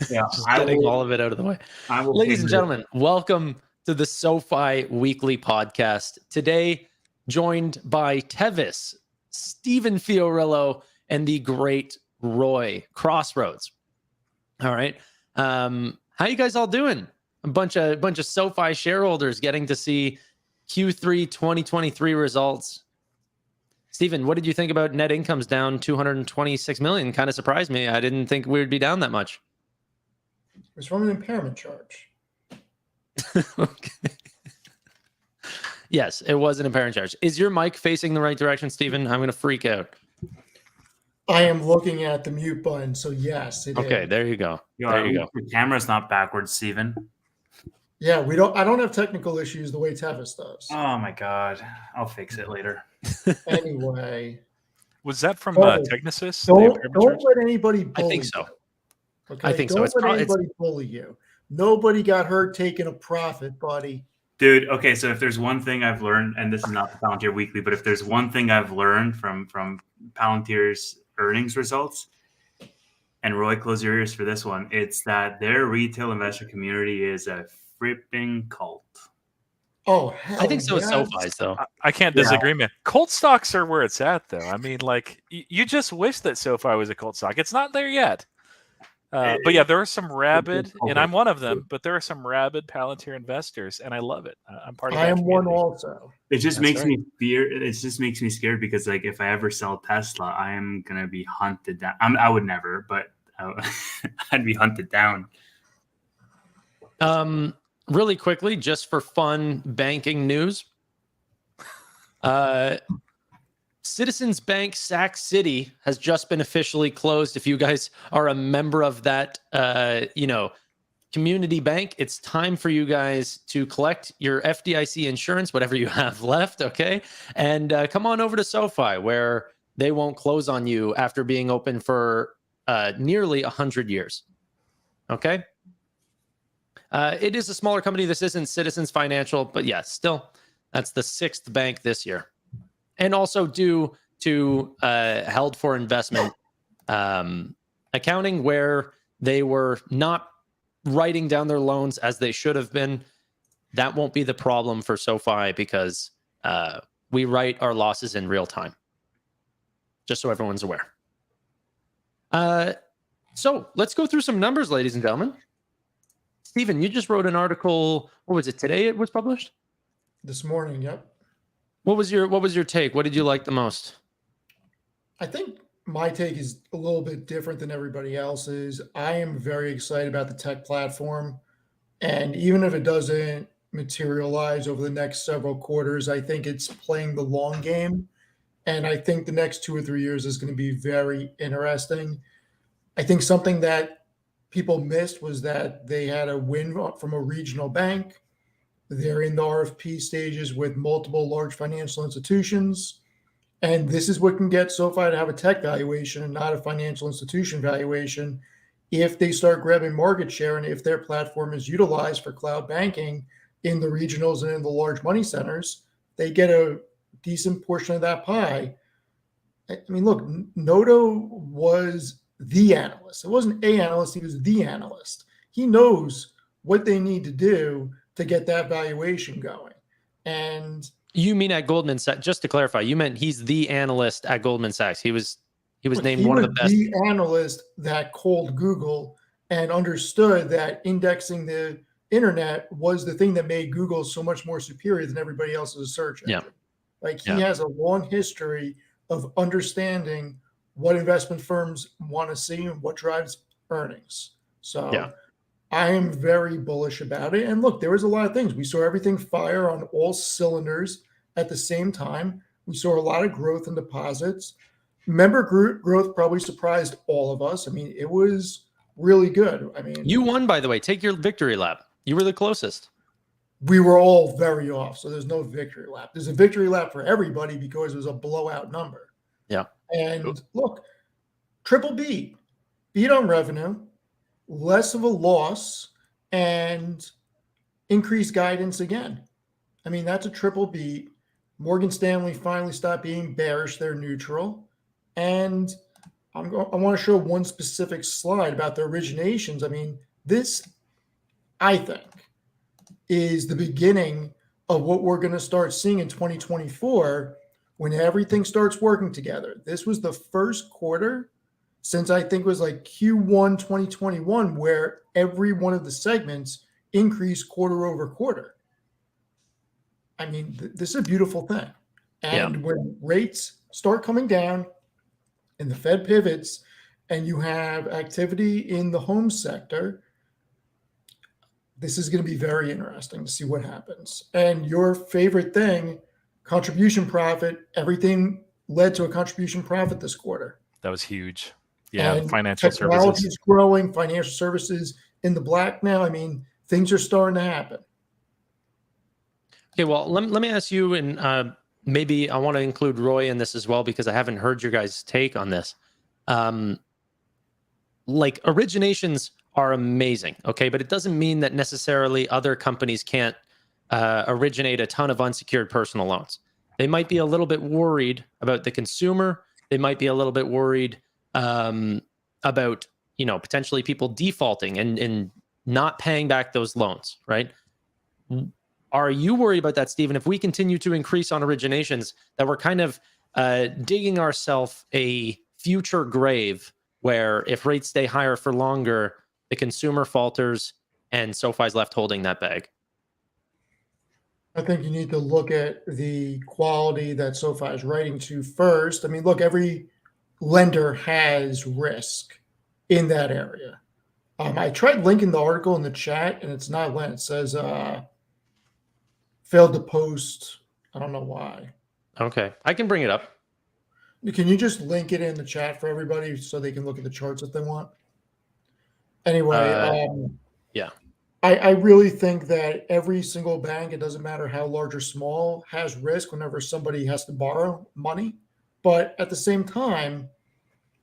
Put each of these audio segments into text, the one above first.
Yeah, Just getting all of it out of the way. Ladies and gentlemen, welcome to the SoFi Weekly Podcast. Today, joined by Tevis, Stephen Fiorillo, and the great Roy Crossroads. All right. How you guys all doing? A bunch of SoFi shareholders getting to see Q3 2023 results. Stephen, what did you think about net income's down 226 million? Kind of surprised me. I didn't think we would be down that much. It was from an impairment charge. Okay. Yes, it was an impairment charge. Is your mic facing the right direction, Stephen? I'm going to freak out. I am looking at the mute button, so yes, it Okay, is. there you go. There you go. The camera's not backwards, Steven. Yeah, I don't have technical issues the way Tevis does. Oh my god. I'll fix it later. Anyway. Was that from Technisys? Don't let anybody bully I think so. you. Okay? I think don't so. Let anybody bully you. Nobody got hurt taking a profit, buddy. Dude, okay, so if there's one thing I've learned, and this is not the Palantir Weekly, but if there's one thing I've learned from Palantir's earnings results, and Roy, close your ears for this one, it's that their retail investor community is a fripping cult. Oh, hell I think so. yes. SoFi's though. I can't disagree, man. Cult stocks are where it's at, though. I mean, like, you just wish that SoFi was a cult stock. It's not there yet. But yeah, there are some rabid, and I'm one of them, but there are some rabid Palantir investors, and I love it. I'm part of that. I am community. one also. It just makes me fear. It just makes me scared because, like, if I ever sell Tesla, I am gonna be hunted down. I would never, but I'd be hunted down. Really quickly, just for fun banking news. Citizens Bank Sac City has just been officially closed. If you guys are a member of that, community bank, it's time for you guys to collect your FDIC insurance, whatever you have left, okay? And come on over to SoFi, where they won't close on you after being open for nearly 100 years, okay? It is a smaller company. This isn't Citizens Financial, but yes, still, that's the 6th bank this year. And also due to held for investment accounting, where they were not writing down their loans as they should have been. That won't be the problem for SoFi because we write our losses in real time. Just so everyone's aware. So let's go through some numbers, ladies and gentlemen. Stephen, you just wrote an article. What was it, today it was published? This morning, yep. What was your take? What did you like the most? I think my take is a little bit different than everybody else's. I am very excited about the tech platform. And even if it doesn't materialize over the next several quarters, I think it's playing the long game. And I think the next 2 or 3 years is going to be very interesting. I think something that people missed was that they had a win from a regional bank. They're in the RFP stages with multiple large financial institutions. And this is what can get SoFi to have a tech valuation and not a financial institution valuation if they start grabbing market share and if their platform is utilized for cloud banking in the regionals and in the large money centers, they get a decent portion of that pie. I mean, look, Noto was the analyst. It wasn't a analyst, he was the analyst. He knows what they need to do to get that valuation going. And you mean at Goldman Sachs? Just to clarify, you meant he's the analyst at Goldman Sachs. He was named one of the best. The analyst that called Google and understood that indexing the internet was the thing that made Google so much more superior than everybody else's search engine. Yeah. Like he has a long history of understanding what investment firms want to see and what drives earnings. So I am very bullish about it. And look, there was a lot of things. We saw everything fire on all cylinders at the same time. We saw a lot of growth in deposits. Member growth probably surprised all of us. I mean, it was really good. I mean, you won, by the way. Take your victory lap. You were the closest. We were all very off. So there's no victory lap. There's a victory lap for everybody because it was a blowout number. Yeah. And look, triple beat on revenue, less of a loss, and increased guidance again. I mean, that's a triple beat. Morgan Stanley finally stopped being bearish. They're neutral. And I want to show one specific slide about the originations. I mean, this, I think, is the beginning of what we're going to start seeing in 2024 when everything starts working together. This was the first quarter since I think it was like Q1 2021 where every one of the segments increased quarter over quarter. I mean, this is a beautiful thing. And when rates start coming down and the Fed pivots and you have activity in the home sector, this is going to be very interesting to see what happens. And your favorite thing, contribution profit, everything led to a contribution profit this quarter. That was huge. Yeah, and financial technology services is growing, financial services in the black now. I mean, things are starting to happen. Okay, well, let me ask you, and maybe I want to include Roy in this as well, because I haven't heard your guys' take on this. Like, originations are amazing, okay? But it doesn't mean that necessarily other companies can't originate a ton of unsecured personal loans. They might be a little bit worried about the consumer. They might be a little bit worried about, potentially people defaulting and not paying back those loans, right? Are you worried about that, Stephen? If we continue to increase on originations, that we're kind of digging ourselves a future grave where if rates stay higher for longer, the consumer falters and SoFi's left holding that bag? I think you need to look at the quality that SoFi is writing to first. I mean, look, every lender has risk in that area. I tried linking the article in the chat and it's not linked. It says failed to post. I don't know why. Okay, I can bring it up. Can you just link it in the chat for everybody so they can look at the charts if they want? Anyway, yeah. I really think that every single bank, it doesn't matter how large or small, has risk whenever somebody has to borrow money. But at the same time,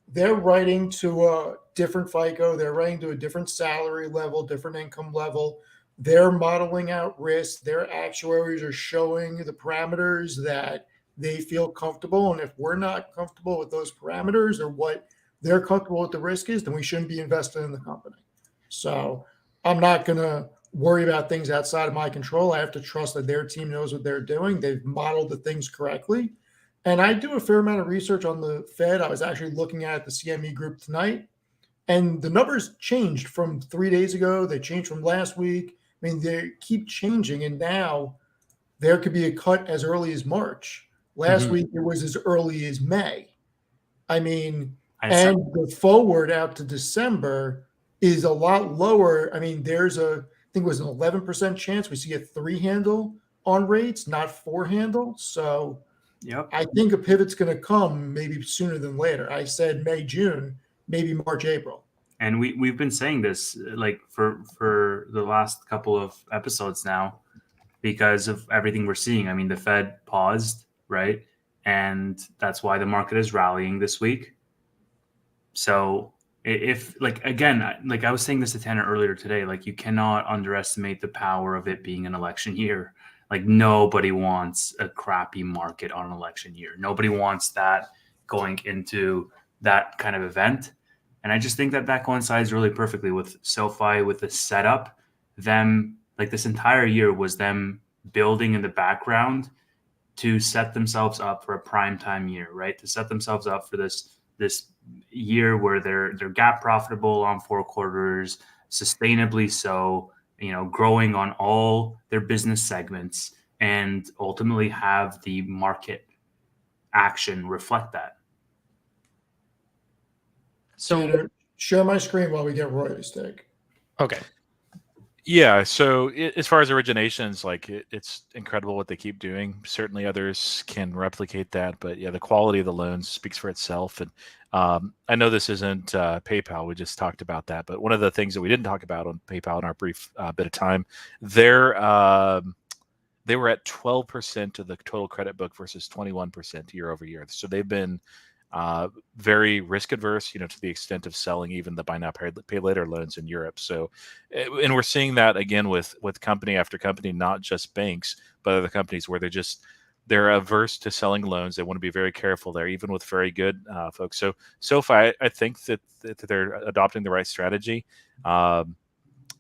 they're writing to a different FICO. They're writing to a different salary level, different income level. They're modeling out risk. Their actuaries are showing the parameters that they feel comfortable. And if we're not comfortable with those parameters or what they're comfortable with the risk is, then we shouldn't be invested in the company. So I'm not going to worry about things outside of my control. I have to trust that their team knows what they're doing. They've modeled the things correctly. And I do a fair amount of research on the Fed. I was actually looking at the CME group tonight, and the numbers changed from 3 days ago. They changed from last week. I mean, they keep changing, and now there could be a cut as early as March. Last week, it was as early as May. I mean, and the forward out to December is a lot lower. I mean, there's I think it was an 11% chance we see a 3-handle on rates, not 4-handle. So I think a pivot's going to come maybe sooner than later. I said May, June, maybe March, April. And we've been saying this like for the last couple of episodes now because of everything we're seeing. I mean, the Fed paused, right? And that's why the market is rallying this week. So if, like, again, like I was saying this to Tanner earlier today, like you cannot underestimate the power of it being an election year. Like nobody wants a crappy market on an election year. Nobody wants that going into that kind of event. And I just think that coincides really perfectly with SoFi, with the setup. Them, like this entire year was them building in the background to set themselves up for a primetime year, right? To set themselves up for this year where they're GAAP profitable on 4 quarters, sustainably so, growing on all their business segments, and ultimately have the market action reflect that. So share my screen while we get Roy's take. Okay. Yeah. So as far as originations, like it's incredible what they keep doing. Certainly others can replicate that, but yeah, the quality of the loans speaks for itself. And I know this isn't PayPal. We just talked about that, but one of the things that we didn't talk about on PayPal in our brief bit of time, they were at 12% of the total credit book versus 21% year over year. So they've been very risk adverse, to the extent of selling even the buy now pay later loans in Europe. So, and we're seeing that again with company after company, not just banks, but other companies where they're just they're averse to selling loans. They want to be very careful there, even with very good folks. So SoFi, I think that they're adopting the right strategy.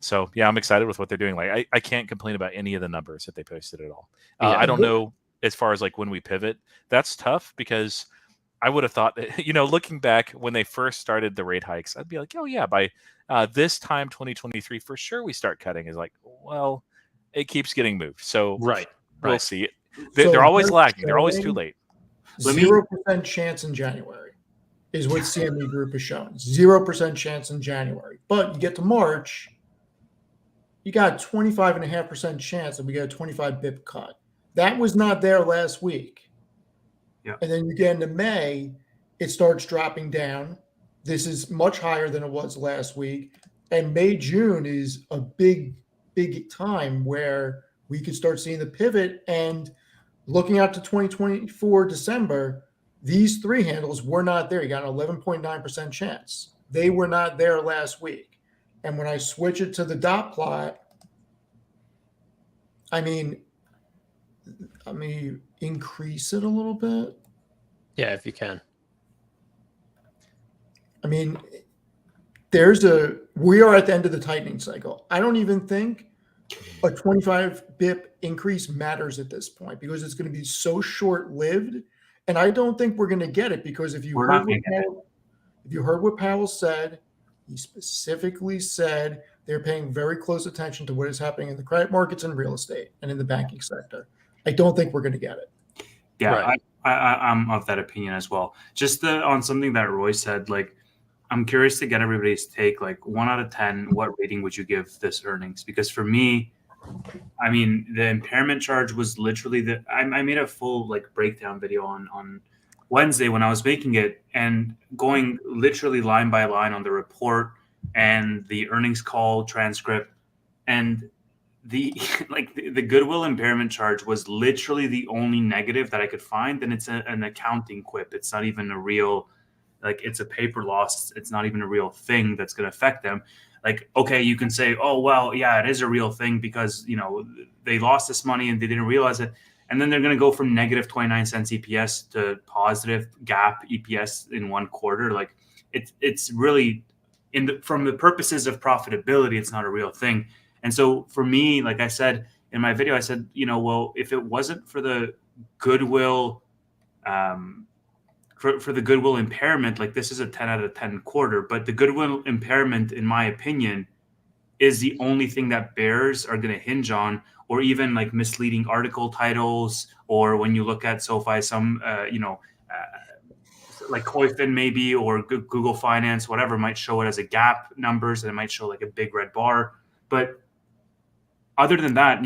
So yeah, I'm excited with what they're doing. Like I can't complain about any of the numbers that they posted at all. I don't know as far as like when we pivot. That's tough because I would have thought, looking back when they first started the rate hikes, I'd be like, oh yeah, by this time 2023 for sure we start cutting. Is like, well, it keeps getting moved. So we'll see. They're always lagging. They're always too late. 0% chance in January is what CME Group has shown. 0% chance in January. But you get to March, you got 25.5% chance that we get a 25 bip cut. That was not there last week. Yeah. And then you get into May, it starts dropping down. This is much higher than it was last week. And May, June is a big time where we could start seeing the pivot. And looking out to 2024 December, these three handles were not there. You got an 11.9% chance. They were not there last week. And when I switch it to the dot plot, I mean, increase it a little bit. Yeah, if you can. I mean, we are at the end of the tightening cycle. I don't even think a 25 bip increase matters at this point because it's going to be so short-lived. And I don't think we're going to get it because if you heard what Powell said, he specifically said they're paying very close attention to what is happening in the credit markets and real estate and in the banking sector. I don't think we're going to get it. Yeah, right. I'm of that opinion as well. Just on something that Roy said, like, I'm curious to get everybody's take. Like 1 out of 10, what rating would you give this earnings? Because for me, I mean, the impairment charge was literally I made a full like breakdown video on Wednesday when I was making it and going literally line by line on the report and the earnings call transcript, and the goodwill impairment charge was literally the only negative that I could find. And it's an accounting quip. It's not even a real, like, it's a paper loss. It's not even a real thing that's going to affect them. Like, okay, you can say, oh, well, yeah, it is a real thing because, they lost this money and they didn't realize it. And then they're going to go from negative 29 cents EPS to positive GAAP EPS in 1 quarter. Like it's really from the purposes of profitability, it's not a real thing. And so for me, like I said in my video, I said, well, if it wasn't for the goodwill, for the goodwill impairment, like this is a 10 out of 10 quarter, but the goodwill impairment, in my opinion, is the only thing that bears are going to hinge on, or even like misleading article titles, or when you look at SoFi, some, like Coifin maybe, or Google Finance, whatever, might show it as a GAAP numbers, and it might show like a big red bar. But other than that,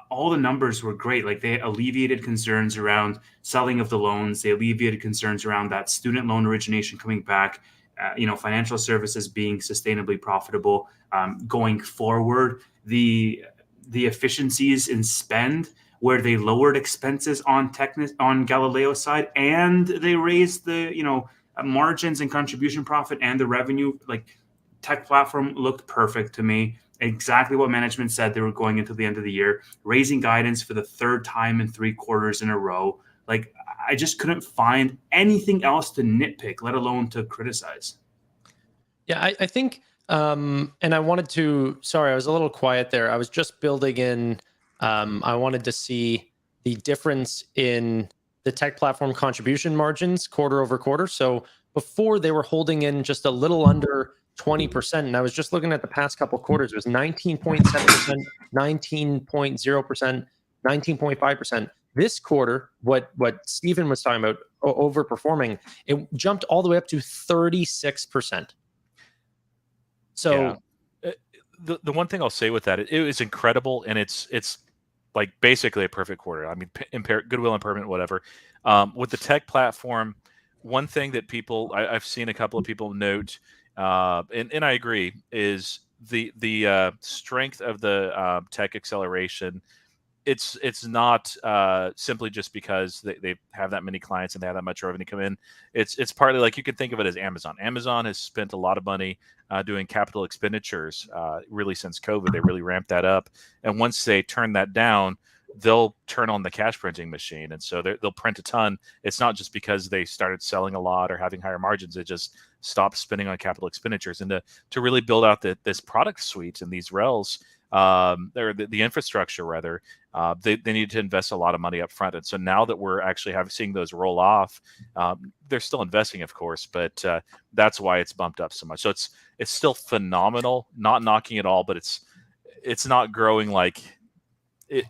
all the numbers were great. Like they alleviated concerns around selling of the loans. They alleviated concerns around that student loan origination coming back, financial services being sustainably profitable going forward. The efficiencies in spend, where they lowered expenses on Galileo side, and they raised the margins and contribution profit and the revenue. Like tech platform looked perfect to me. Exactly what management said they were going into the end of the year, raising guidance for the 3rd time in 3 quarters in a row. Like I just couldn't find anything else to nitpick, let alone to criticize. Yeah, I think, and I wanted to, sorry, I was a little quiet there. I was just building in, I wanted to see the difference in the tech platform contribution margins quarter over quarter. So before they were holding in just a little under 20%. And I was just looking at the past couple of quarters. It was 19.7%, 19.0%, 19.5%. This quarter, what Stephen was talking about, overperforming, it jumped all the way up to 36%. So yeah. The one thing I'll say with that, it was incredible, and it's like basically a perfect quarter. I mean, goodwill impairment, whatever. With the tech platform, one thing that I've seen a couple of people note, and I agree, is the strength of the tech acceleration. It's not simply just because they have that many clients and they have that much revenue come in. It's partly like you can think of it as Amazon. Amazon has spent a lot of money doing capital expenditures really since COVID. They really ramped that up, and once they turn that down, they'll turn on the cash printing machine. And so they'll print a ton. It's not just because they started selling a lot or having higher margins. It just stopped spending on capital expenditures. And to really build out this product suite and these rails, or the infrastructure rather, they need to invest a lot of money up front. And so now that we're actually seeing those roll off, they're still investing, of course, but that's why it's bumped up so much. So it's still phenomenal, not knocking it all, but it's not growing like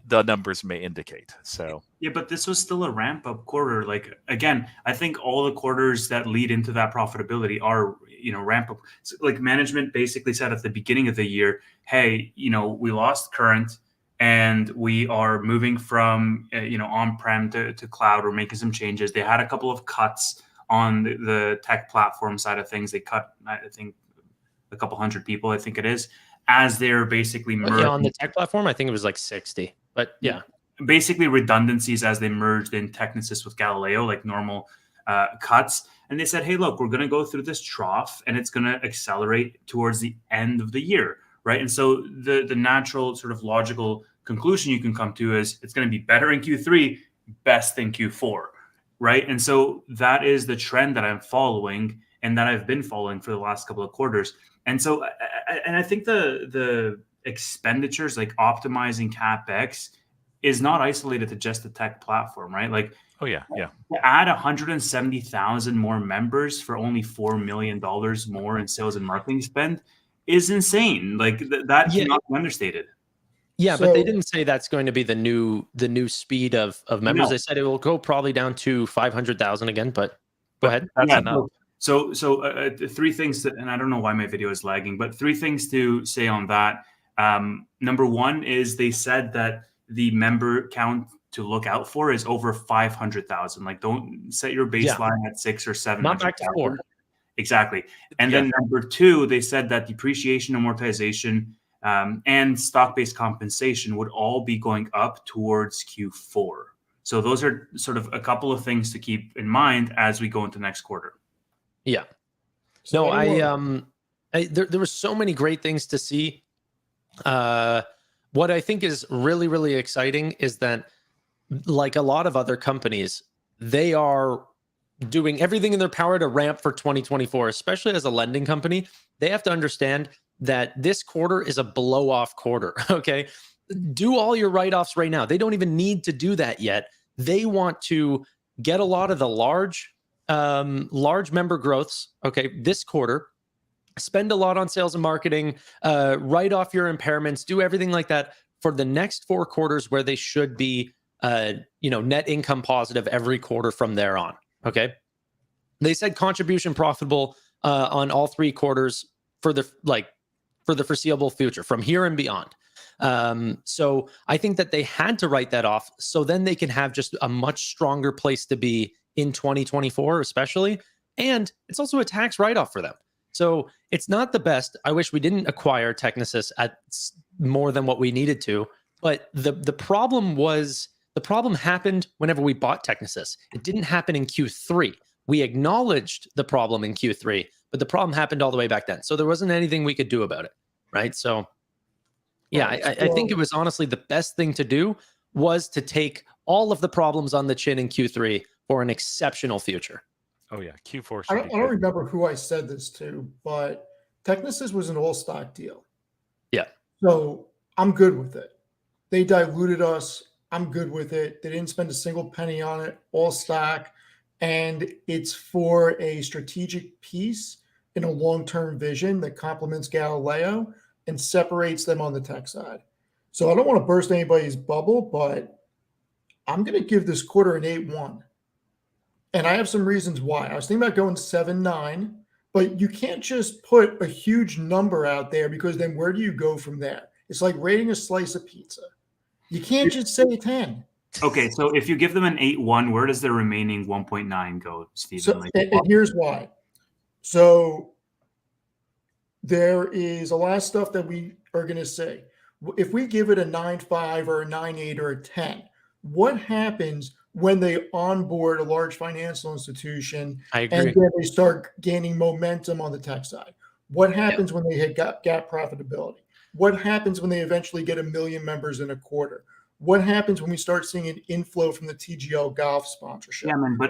the numbers may indicate. So yeah, but this was still a ramp up quarter. Like, again, I think all the quarters that lead into that profitability are, ramp up. So, like, management basically said at the beginning of the year, hey, we lost current and we are moving from, on-prem to cloud. We're making some changes. They had a couple of cuts on the tech platform side of things. They cut, I think, a couple hundred people, I think it is, as they're basically merged. Yeah, on the tech platform, I think it was like 60, but yeah. Basically redundancies as they merged in Technisys with Galileo, like normal cuts. And they said, hey, look, we're going to go through this trough and it's going to accelerate towards the end of the year, right? And so the natural sort of logical conclusion you can come to is it's going to be better in Q3, best in Q4, right? And so that is the trend that I'm following and that I've been following for the last couple of quarters. And so, I think the expenditures, like optimizing CapEx, is not isolated to just the tech platform, right? Like, to add 170,000 more members for only $4 million more in sales and marketing spend is insane. Like that cannot be understated. Yeah, but they didn't say that's going to be the new speed of members. No. They said it will go probably down to 500,000 again. But go ahead. That's enough. So three things and I don't know why my video is lagging, but three things to say on that. Number one is they said that the member count to look out for is over 500,000. Like, don't set your baseline at 6 or 7. Not back to 4. Exactly. And then number two, they said that depreciation, amortization, and stock-based compensation would all be going up towards Q4. So those are sort of a couple of things to keep in mind as we go into next quarter. Yeah. No, there were so many great things to see. What I think is really, really exciting is that, like a lot of other companies, they are doing everything in their power to ramp for 2024, especially as a lending company. They have to understand that this quarter is a blow-off quarter, okay? Do all your write-offs right now. They don't even need to do that yet. They want to get a lot of the large member growths, okay, this quarter, spend a lot on sales and marketing, write off your impairments, do everything like that for the next 4 quarters where they should be, net income positive every quarter from there on. Okay. They said contribution profitable on all 3 quarters for the foreseeable future from here and beyond. So I think that they had to write that off so then they can have just a much stronger place to be in 2024, especially. And it's also a tax write-off for them. So it's not the best. I wish we didn't acquire Technisys at more than what we needed to. But the problem happened whenever we bought Technisys. It didn't happen in Q3. We acknowledged the problem in Q3, but the problem happened all the way back then. So there wasn't anything we could do about it, right? So yeah, I think it was honestly the best thing to do was to take all of the problems on the chin in Q3 for an exceptional future. Oh yeah, Q4. I don't remember who I said this to, but Technisys was an all-stock deal. Yeah. So I'm good with it. They diluted us. I'm good with it. They didn't spend a single penny on it, all stock. And it's for a strategic piece in a long-term vision that complements Galileo and separates them on the tech side. So I don't want to burst anybody's bubble, but I'm going to give this quarter an 8-1. And I have some reasons why. I was thinking about going 7-9, but you can't just put a huge number out there because then where do you go from there? It's like rating a slice of pizza. You can't just say 10. Okay, so if you give them an 8-1, where does the remaining 1.9 go, Stephen? So, and here's why. So there is a lot of stuff that we are going to say. If we give it a 9.5 or a 9.8 or a 10, what happens when they onboard a large financial institution and then they start gaining momentum on the tech side? What happens when they hit GAAP profitability? What happens when they eventually get 1 million members in a quarter? what happens when we start seeing an inflow from the TGL golf sponsorship? Yeah, man, but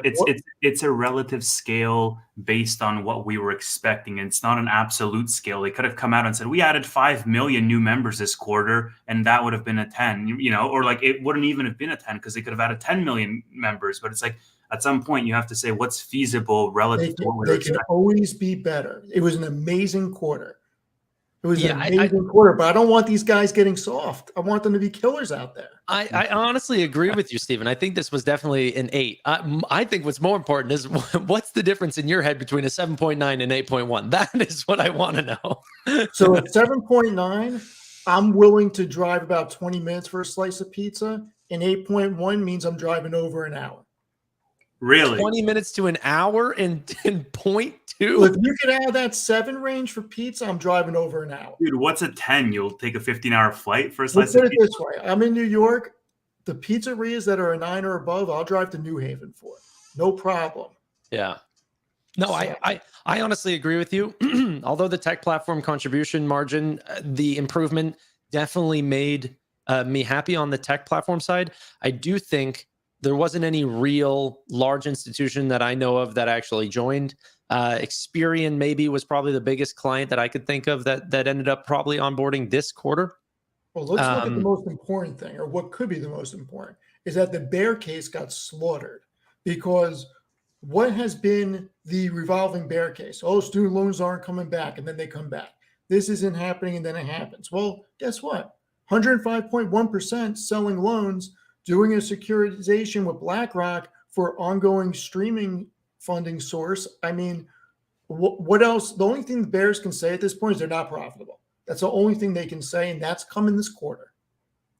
it's a relative scale based on what we were expecting. It's not an absolute scale. They could have come out and said, we added 5 million new members this quarter, and that would have been a 10, or like it wouldn't even have been a 10 because they could have added 10 million members. But it's like at some point you have to say what's feasible relative to what we were expecting. They can always be better. It was an amazing quarter. It was an amazing quarter, but I don't want these guys getting soft. I want them to be killers out there. I honestly agree with you, Stephen. I think this was definitely an 8. I think what's more important is what's the difference in your head between a 7.9 and 8.1? That is what I want to know. So at 7.9, I'm willing to drive about 20 minutes for a slice of pizza, and 8.1 means I'm driving over an hour. Really? 20 minutes to an hour in 0.2? Well, if you could add that 7 range for pizza, I'm driving over an hour. Dude, what's a 10? You'll take a 15-hour flight for a slice Let's of put it pizza? this way. I'm in New York. The pizzerias that are a 9 or above, I'll drive to New Haven for. No problem. Yeah. No, I honestly agree with you. Although the tech platform contribution margin, the improvement definitely made me happy on the tech platform side. I do think there wasn't any real large institution that I know of that actually joined. Experian maybe was probably the biggest client that I could think of that ended up probably onboarding this quarter. Well, let's look at the most important thing, or what could be the most important, is that the bear case got slaughtered. Because what has been the revolving bear case? Oh, student loans aren't coming back, and then they come back. This isn't happening, and then it happens. Well, guess what? 105.1% selling loans, doing a securitization with BlackRock for ongoing streaming funding source. I mean, what else? The only thing the Bears can say at this point is they're not profitable. That's the only thing they can say, and that's coming this quarter.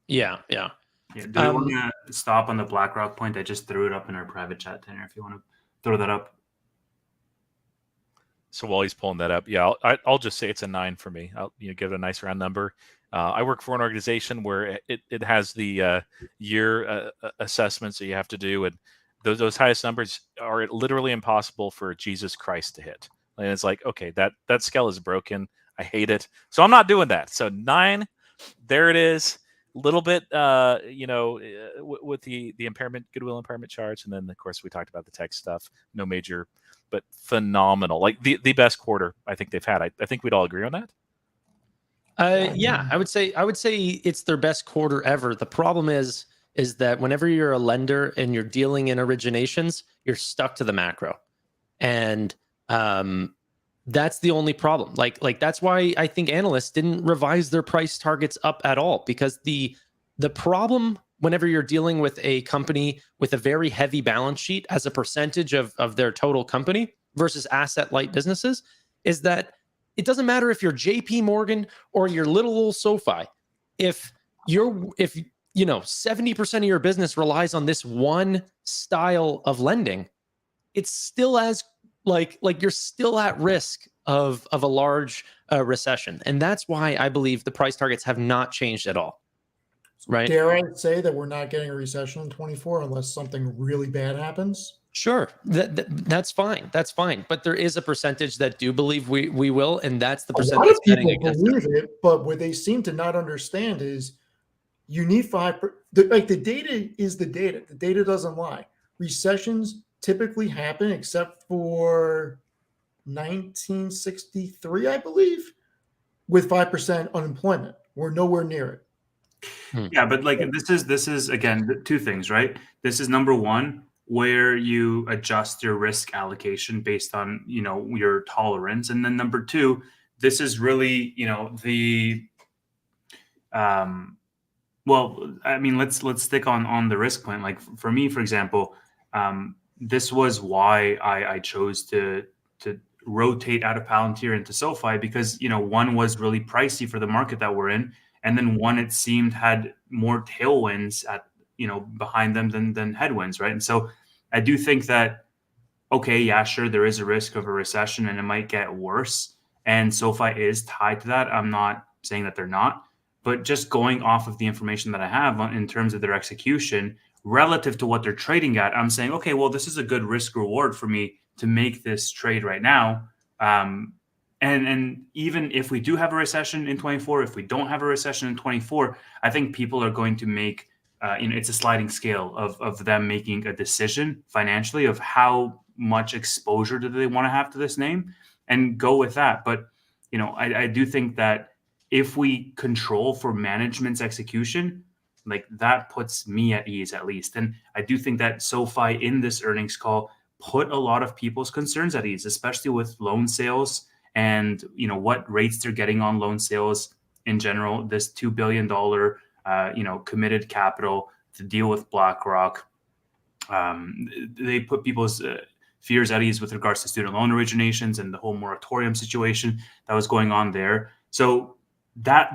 Yeah. Do we want to stop on the BlackRock point? I just threw it up in our private chat, Tanner, if you want to throw that up. So while he's pulling that up, I'll just say it's a 9 for me. I'll give it a nice round number. I work for an organization where it has the year assessments that you have to do, and those highest numbers are literally impossible for Jesus Christ to hit. And it's like, okay, that scale is broken. I hate it. So I'm not doing that. So 9, there it is. Little bit, with the impairment, goodwill impairment charge. And then, of course, we talked about the tech stuff. No major, but phenomenal. Like the best quarter I think they've had. I think we'd all agree on that. Yeah, I would say it's their best quarter ever. The problem is that whenever you're a lender and you're dealing in originations, you're stuck to the macro. And that's the only problem. Like that's why I think analysts didn't revise their price targets up at all, because the problem whenever you're dealing with a company with a very heavy balance sheet as a percentage of their total company versus asset light businesses is that it doesn't matter if you're JP Morgan or your little old SoFi. If 70% of your business relies on this one style of lending, it's still as like you're still at risk of a large recession. And that's why I believe the price targets have not changed at all. Right? Dare I say that we're not getting a recession in 24 unless something really bad happens? Sure, that's fine. That's fine. But there is a percentage that do believe we will, and that's the percentage. A lot of people believe it, but what they seem to not understand is you need 5%. The data is the data. The data doesn't lie. Recessions typically happen, except for 1963, I believe, with 5% unemployment. We're nowhere near it. Yeah, but this is again 2 things, right? This is number 1, where you adjust your risk allocation based on your tolerance, and then number 2, this is really well, I mean, let's stick on the risk point. Like for me, for example, this was why I chose to rotate out of Palantir into SoFi, because 1 was really pricey for the market that we're in. And then 1, it seemed, had more tailwinds behind them than headwinds, right? And so I do think that, okay, yeah, sure, there is a risk of a recession and it might get worse. And SoFi is tied to that. I'm not saying that they're not, but just going off of the information that I have in terms of their execution relative to what they're trading at, I'm saying, okay, well, this is a good risk reward for me to make this trade right now. And even if we do have a recession in 24, if we don't have a recession in 24, I think people are going to make it's a sliding scale of them making a decision financially of how much exposure do they want to have to this name and go with that. But, I do think that if we control for management's execution, like that puts me at ease at least. And I do think that SoFi in this earnings call put a lot of people's concerns at ease, especially with loan sales and, what rates they're getting on loan sales in general. This $2 billion, committed capital to deal with BlackRock. They put people's fears at ease with regards to student loan originations and the whole moratorium situation that was going on there. So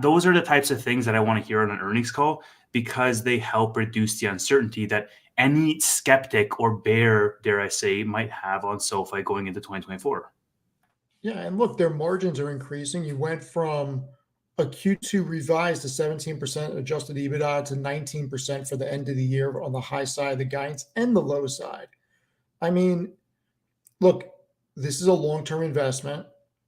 those are the types of things that I want to hear on an earnings call, because they help reduce the uncertainty that any skeptic or bear, dare I say, might have on SoFi going into 2024. Yeah, and look, their margins are increasing. You went from a Q2 revised to 17% adjusted EBITDA to 19% for the end of the year on the high side of the guidance and the low side. I mean, look, this is a long-term investment,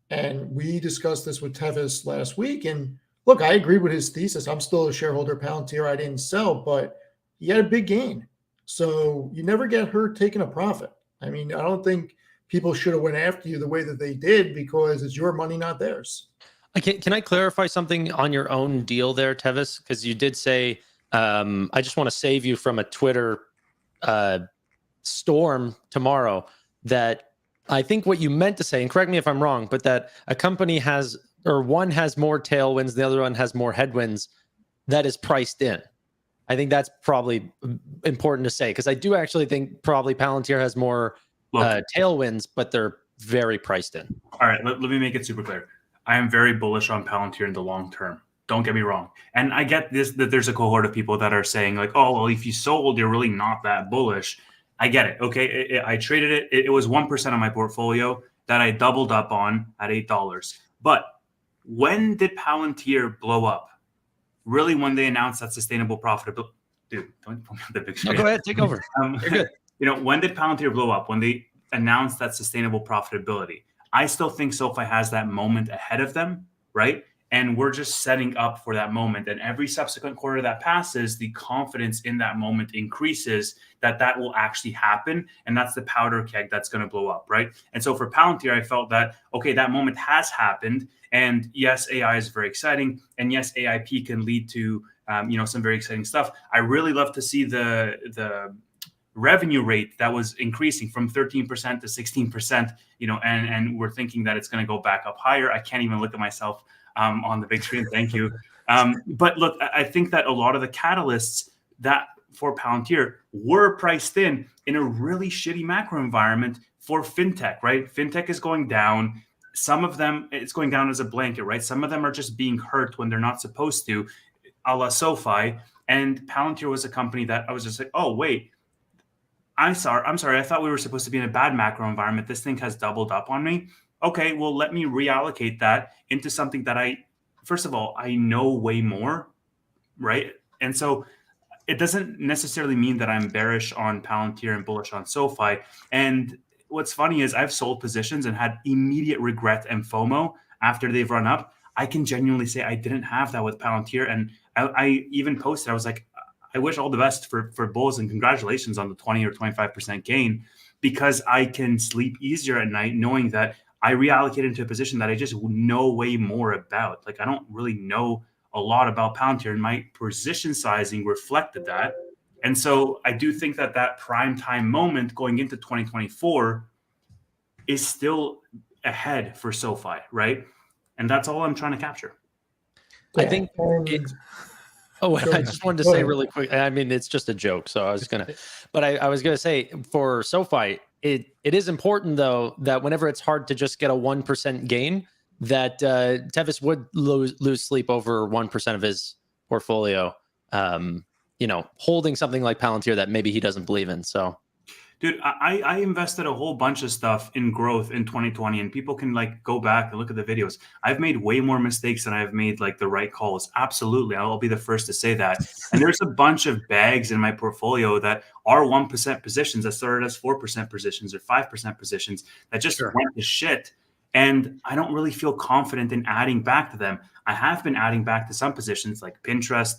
and we discussed this with Tevis last week. And look, I agree with his thesis. I'm still a shareholder of Palantir. I didn't sell, but he had a big gain. So you never get hurt taking a profit. I mean, I don't think people should have went after you the way that they did, because it's your money, not theirs. Can I clarify something on your own deal there, Tevis? Because you did say, I just want to save you from a Twitter storm tomorrow, that I think what you meant to say, and correct me if I'm wrong, but that a company has, or one has more tailwinds, the other one has more headwinds, that is priced in. I think that's probably important to say, because I do actually think probably Palantir has more tailwinds, but they're very priced in. All right, let me make it super clear. I am very bullish on Palantir in the long term. Don't get me wrong. And I get this, that there's a cohort of people that are saying like, oh, well, if you sold, you're really not that bullish. I get it. Okay. I traded it. It was 1% of my portfolio that I doubled up on at $8. But when did Palantir blow up? Really, when they announced that sustainable profitability. Dude, don't put me on the big screen. No, go ahead, take over. You're good. When did Palantir blow up? When they announced that sustainable profitability. I still think SoFi has that moment ahead of them, right? And we're just setting up for that moment. And every subsequent quarter that passes, the confidence in that moment increases that will actually happen. And that's the powder keg that's going to blow up, right? And so for Palantir, I felt that, okay, that moment has happened. And yes, AI is very exciting. And yes, AIP can lead to, some very exciting stuff. I really love to see the revenue rate that was increasing from 13% to 16%, and we're thinking that it's going to go back up higher. I can't even look at myself on the big screen. Thank you. But look, I think that a lot of the catalysts that for Palantir were priced in a really shitty macro environment for fintech, right? Fintech is going down. Some of them, it's going down as a blanket, right? Some of them are just being hurt when they're not supposed to, a la SoFi. And Palantir was a company that I was just like, oh, wait, I'm sorry. I thought we were supposed to be in a bad macro environment. This thing has doubled up on me. Okay, well, let me reallocate that into something that first of all, I know way more, right? And so it doesn't necessarily mean that I'm bearish on Palantir and bullish on SoFi. And what's funny is I've sold positions and had immediate regret and FOMO after they've run up. I can genuinely say I didn't have that with Palantir. And I even posted, I was like, I wish all the best for bulls and congratulations on the 20 or 25% gain, because I can sleep easier at night knowing that I reallocated into a position that I just know way more about. Like, I don't really know a lot about Palantir, and my position sizing reflected that. And so I do think that prime time moment going into 2024 is still ahead for SoFi, right? And that's all I'm trying to capture. I think I just wanted to say really quick. I mean, it's just a joke, so I was I was gonna say for SoFi, it is important though that whenever it's hard to just get a 1% gain, that Tevis would lose sleep over 1% of his portfolio. Holding something like Palantir that maybe he doesn't believe in. So, dude, I invested a whole bunch of stuff in growth in 2020, and people can go back and look at the videos. I've made way more mistakes than I've made the right calls. Absolutely. I'll be the first to say that. And there's a bunch of bags in my portfolio that are 1% positions that started as 4% positions or 5% positions that just went to shit. And I don't really feel confident in adding back to them. I have been adding back to some positions like Pinterest,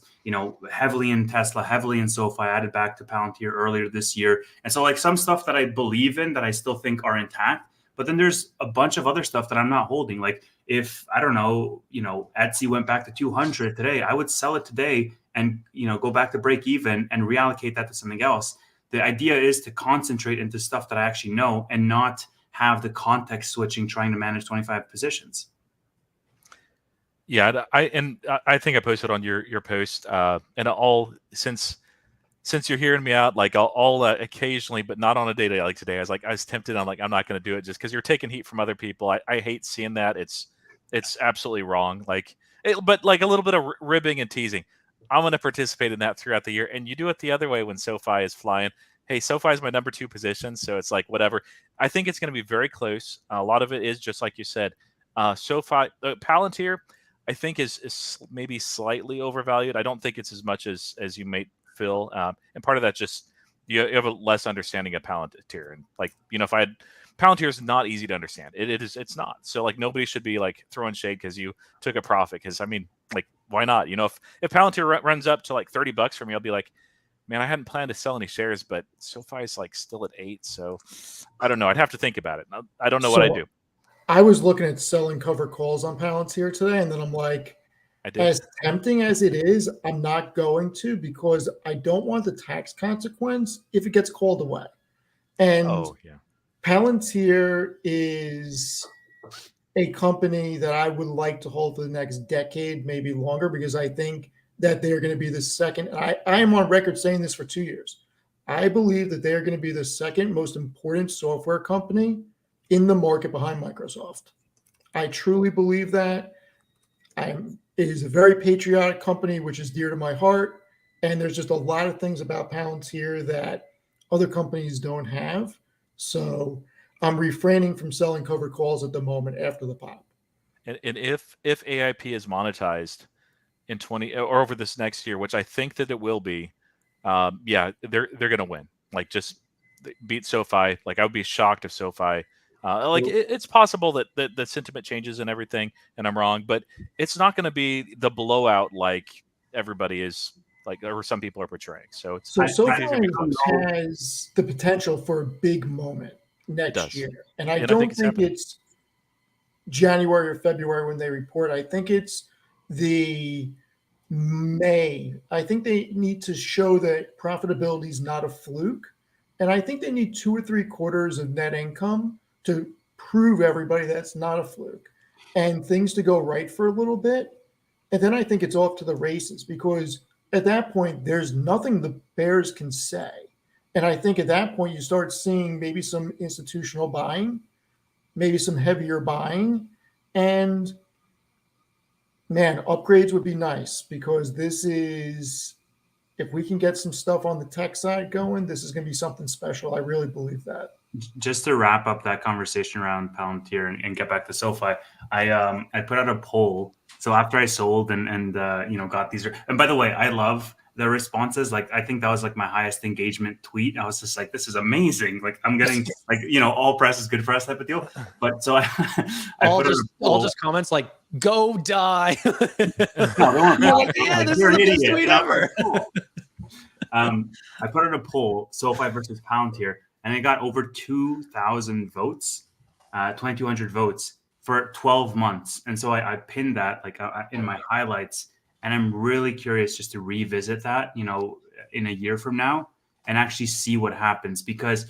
heavily in Tesla, heavily in SoFi, added back to Palantir earlier this year. And so like some stuff that I believe in that I still think are intact, but then there's a bunch of other stuff that I'm not holding. Like if, I don't know, Etsy went back to 200 today, I would sell it today and, go back to break even and reallocate that to something else. The idea is to concentrate into stuff that I actually know and not have the context switching trying to manage 25 positions. Yeah, I think I posted on your post, and since you're hearing me out, like I'll occasionally, but not on a day like today. I was tempted. I'm not going to do it just because you're taking heat from other people. I hate seeing that. It's absolutely wrong. But like a little bit of ribbing and teasing. I'm going to participate in that throughout the year, and you do it the other way when SoFi is flying. Hey, SoFi is my number 2 position, so it's like whatever. I think it's going to be very close. A lot of it is just like you said. SoFi, Palantir, I think is maybe slightly overvalued. I don't think it's as much as you may feel, and part of that just you have a less understanding of Palantir, and if I had Palantir is not easy to understand. It's not. So like nobody should be like throwing shade because you took a profit. Because I mean, like why not? If Palantir runs up to like $30 for me, I'll be like, man, I hadn't planned to sell any shares, but SoFi is like still at 8. So I don't know. I'd have to think about it. I don't know what I'd do. I was looking at selling cover calls on Palantir today, and then I'm like, as tempting as it is, I'm not going to because I don't want the tax consequence if it gets called away. And Palantir is a company that I would like to hold for the next decade, maybe longer, because I think that they're going to be the second. I am on record saying this for 2 years. I believe that they're going to be the second most important software company in the market behind Microsoft. I truly believe that. It is a very patriotic company, which is dear to my heart. And there's just a lot of things about Palantir that other companies don't have. So I'm refraining from selling covered calls at the moment after the pop. And if AIP is monetized in 20 or over this next year, which I think that it will be, they're going to win. Like just beat SoFi. Like I would be shocked if SoFi. It's possible that the sentiment changes and everything, and I'm wrong, but it's not going to be the blowout like everybody is like, or some people are portraying. So SoFi has the potential for a big moment next year, and I don't think it's January or February when they report. I think it's the May. I think they need to show that profitability is not a fluke, and I think they need 2 or 3 quarters of net income to prove everybody that's not a fluke and things to go right for a little bit. And then I think it's off to the races because at that point, there's nothing the bears can say. And I think at that point, you start seeing maybe some institutional buying, maybe some heavier buying. And man, upgrades would be nice because this is, if we can get some stuff on the tech side going, this is going to be something special. I really believe that. Just to wrap up that conversation around Palantir and get back to SoFi, I put out a poll. So after I sold and got these, and by the way, I love the responses. Like I think that was like my highest engagement tweet. I was just like, this is amazing. Like I'm getting like all press is good press type of deal. But so all just comments like go die. Yeah, this is the best tweet ever. I put out a poll, SoFi versus Palantir. And it got over 2,000 votes, 2,200 votes for 12 months. And so I pinned that in my highlights. And I'm really curious just to revisit that, in a year from now and actually see what happens. Because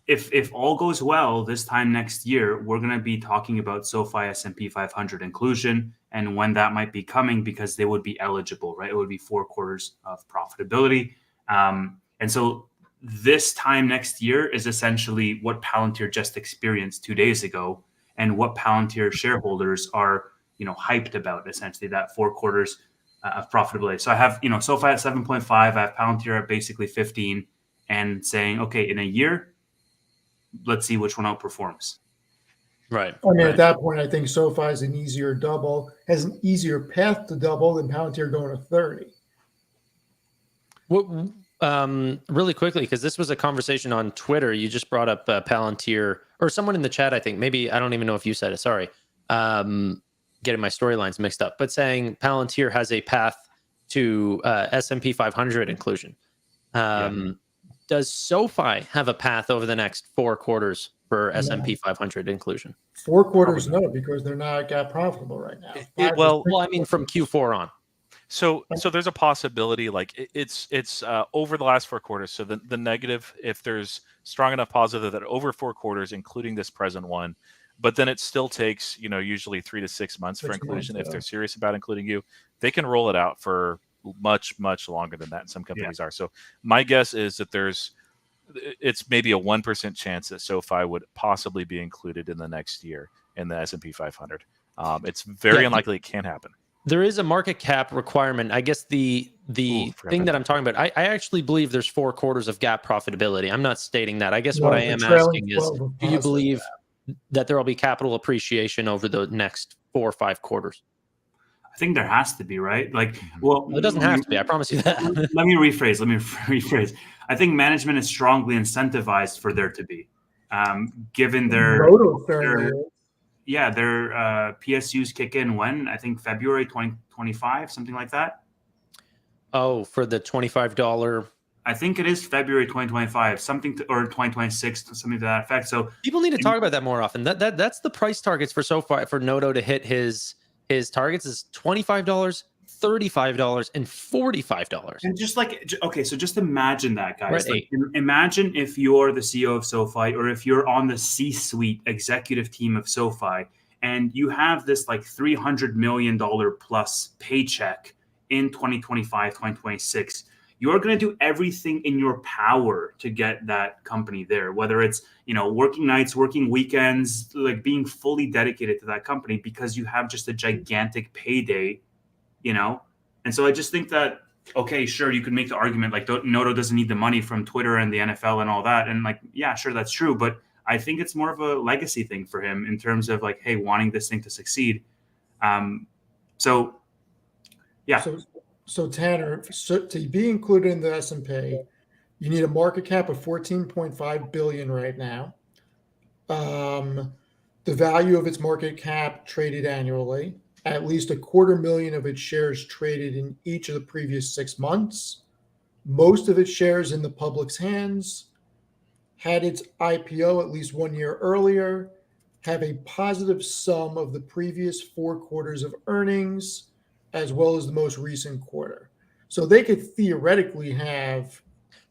if all goes well this time next year, we're going to be talking about SoFi S&P 500 inclusion and when that might be coming because they would be eligible, right? It would be 4 quarters of profitability. And so this time next year is essentially what Palantir just experienced 2 days ago and what Palantir shareholders are, hyped about, essentially that 4 quarters of profitability. So I have, SoFi at 7.5, I have Palantir at basically 15 and saying, okay, in a year, let's see which one outperforms. Right. I mean, at that point, I think SoFi is an easier double, has an easier path to double than Palantir going to 30. What? Really quickly, because this was a conversation on Twitter. You just brought up Palantir or someone in the chat, I think, maybe, I don't even know if you said it, sorry, getting my storylines mixed up, but saying Palantir has a path to S&P 500 inclusion. Does SoFi have a path over the next 4 quarters for S&P 500 inclusion? 4 quarters, no, because they're not GAAP profitable right now. Well, I mean, from Q4 on. So there's a possibility, like it's over the last 4 quarters. So the negative, if there's strong enough positive that over 4 quarters, including this present one, but then it still takes, usually 3 to 6 months for inclusion. If they're serious about including you, they can roll it out for much, much longer than that. And some companies are. So my guess is that it's maybe a 1% chance that SoFi would possibly be included in the next year in the S&P 500. It's very unlikely it can happen. There is a market cap requirement. I guess the thing that I'm talking about, I actually believe there's 4 quarters of GAAP profitability. I'm not stating that. I guess what I am asking is, do you believe that there will be capital appreciation over the next 4 or 5 quarters? I think there has to be, right? Well, it doesn't have to be. I promise you that. Let me rephrase. I think management is strongly incentivized for there to be, given their PSUs kick in when? I think February 2025, something like that. Oh, for the $25. I think it is February 2025, or 2026, something to that effect. So people need to talk about that more often. That's the price targets for SoFi, for Noto to hit his targets is $25, $35, and $45. And so just imagine that, guys. Imagine if you're the CEO of SoFi, or if you're on the C-suite executive team of SoFi, and you have this $300 million plus paycheck in 2025, 2026. You're going to do everything in your power to get that company there, whether it's, working nights, working weekends, being fully dedicated to that company because you have just a gigantic payday, And so I just think that, okay, sure, you could make the argument Noto doesn't need the money from Twitter and the NFL and all that. And sure, that's true. But I think it's more of a legacy thing for him in terms of hey, wanting this thing to succeed. So Tanner, to be included in the S&P, you need a market cap of $14.5 billion right now. The value of its market cap traded annually, at least 250,000 of its shares traded in each of the previous 6 months. Most of its shares in the public's hands, had its IPO at least 1 year earlier, have a positive sum of the previous 4 quarters of earnings, as well as the most recent quarter. So they could theoretically have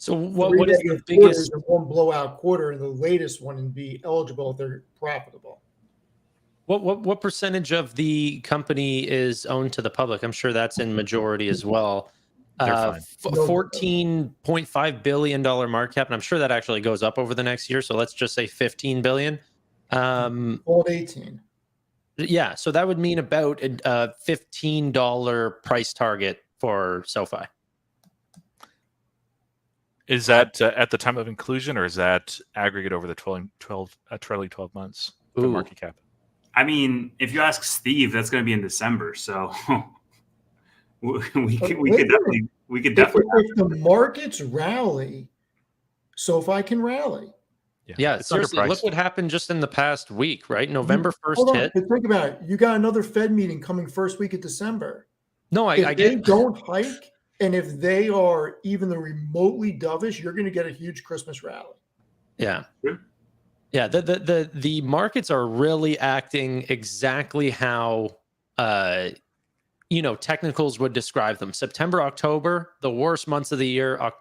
what is the biggest one blowout quarter and the latest one and be eligible if they're profitable. What percentage of the company is owned to the public? I'm sure that's in majority as well. $14.5 billion market cap, and I'm sure that actually goes up over the next year. So let's just say 15 billion. Old 18. Yeah, so that would mean about a $15 price target for SoFi. Is that at the time of inclusion, or is that aggregate over the trailing 12 months, the market cap? I mean, if you ask Steve, that's going to be in December. So we could definitely. If the markets rally, SoFi can rally. Yeah, seriously, look what happened just in the past week, right? November 1st hit. Think about it. You got another Fed meeting coming first week of December. No, I get they don't hike, and if they are even the remotely dovish, you're going to get a huge Christmas rally. Yeah. Yeah, the markets are really acting exactly how technicals would describe them. September, October, the worst months of the year.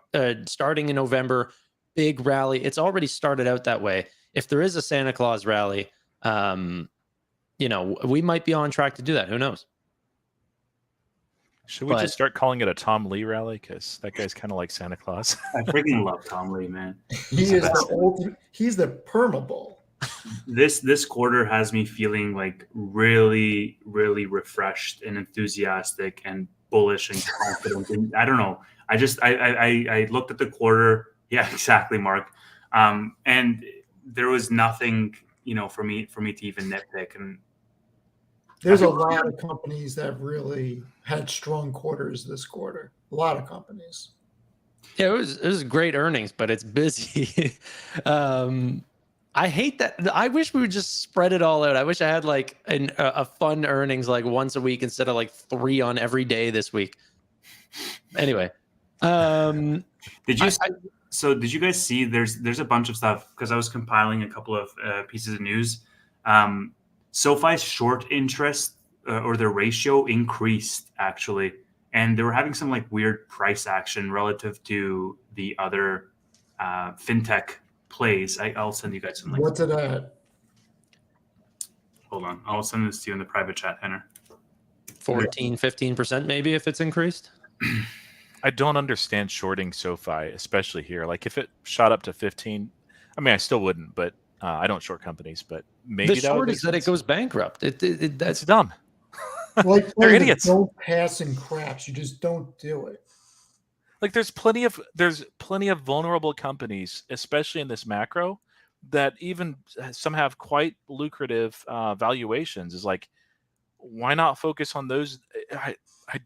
Starting in November, big rally. It's already started out that way. If there is a Santa Claus rally, we might be on track to do that. Who knows? Should we just start calling it a Tom Lee rally? Because that guy's kind of like Santa Claus. I freaking love Tom Lee, man. He's the permabull. This quarter has me feeling really, really refreshed and enthusiastic and bullish and confident. And I don't know. I looked at the quarter. Yeah, exactly, Mark. And there was nothing, for me to even nitpick. And there's a lot of companies that really had strong quarters this quarter. A lot of companies. Yeah, it was great earnings, but it's busy. I hate that. I wish we would just spread it all out. I wish I had like a fun earnings like once a week instead of like 3 on every day this week. Anyway, did you guys see? There's a bunch of stuff because I was compiling a couple of pieces of news. SoFi's short interest or their ratio increased actually, and they were having some like weird price action relative to the other fintech plays. I'll send you guys some links. What's it at? Hold on. I'll send this to you in the private chat, Henner. 15% maybe if it's increased. I don't understand shorting SoFi, especially here. Like if it shot up to 15, I mean, I still wouldn't, but I don't short companies, but maybe the short is that it goes bankrupt. That's dumb. Like they're idiots. Don't pass in craps. You just don't do it. Like there's plenty of vulnerable companies, especially in this macro, that even some have quite lucrative valuations. Is like, why not focus on those? I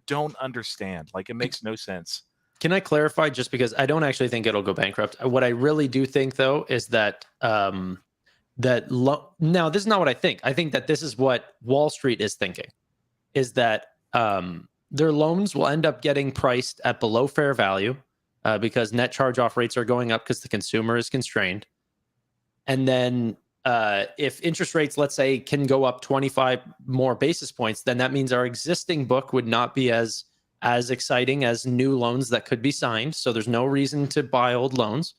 don't understand. Like it makes no sense. Can I clarify? Just because I don't actually think it'll go bankrupt. What I really do think though is that now this is not what I think. I think that this is what Wall Street is thinking. Is that their loans will end up getting priced at below fair value because net charge-off rates are going up because the consumer is constrained. And then if interest rates, let's say, can go up 25 more basis points, then that means our existing book would not be as exciting as new loans that could be signed. So there's no reason to buy old loans.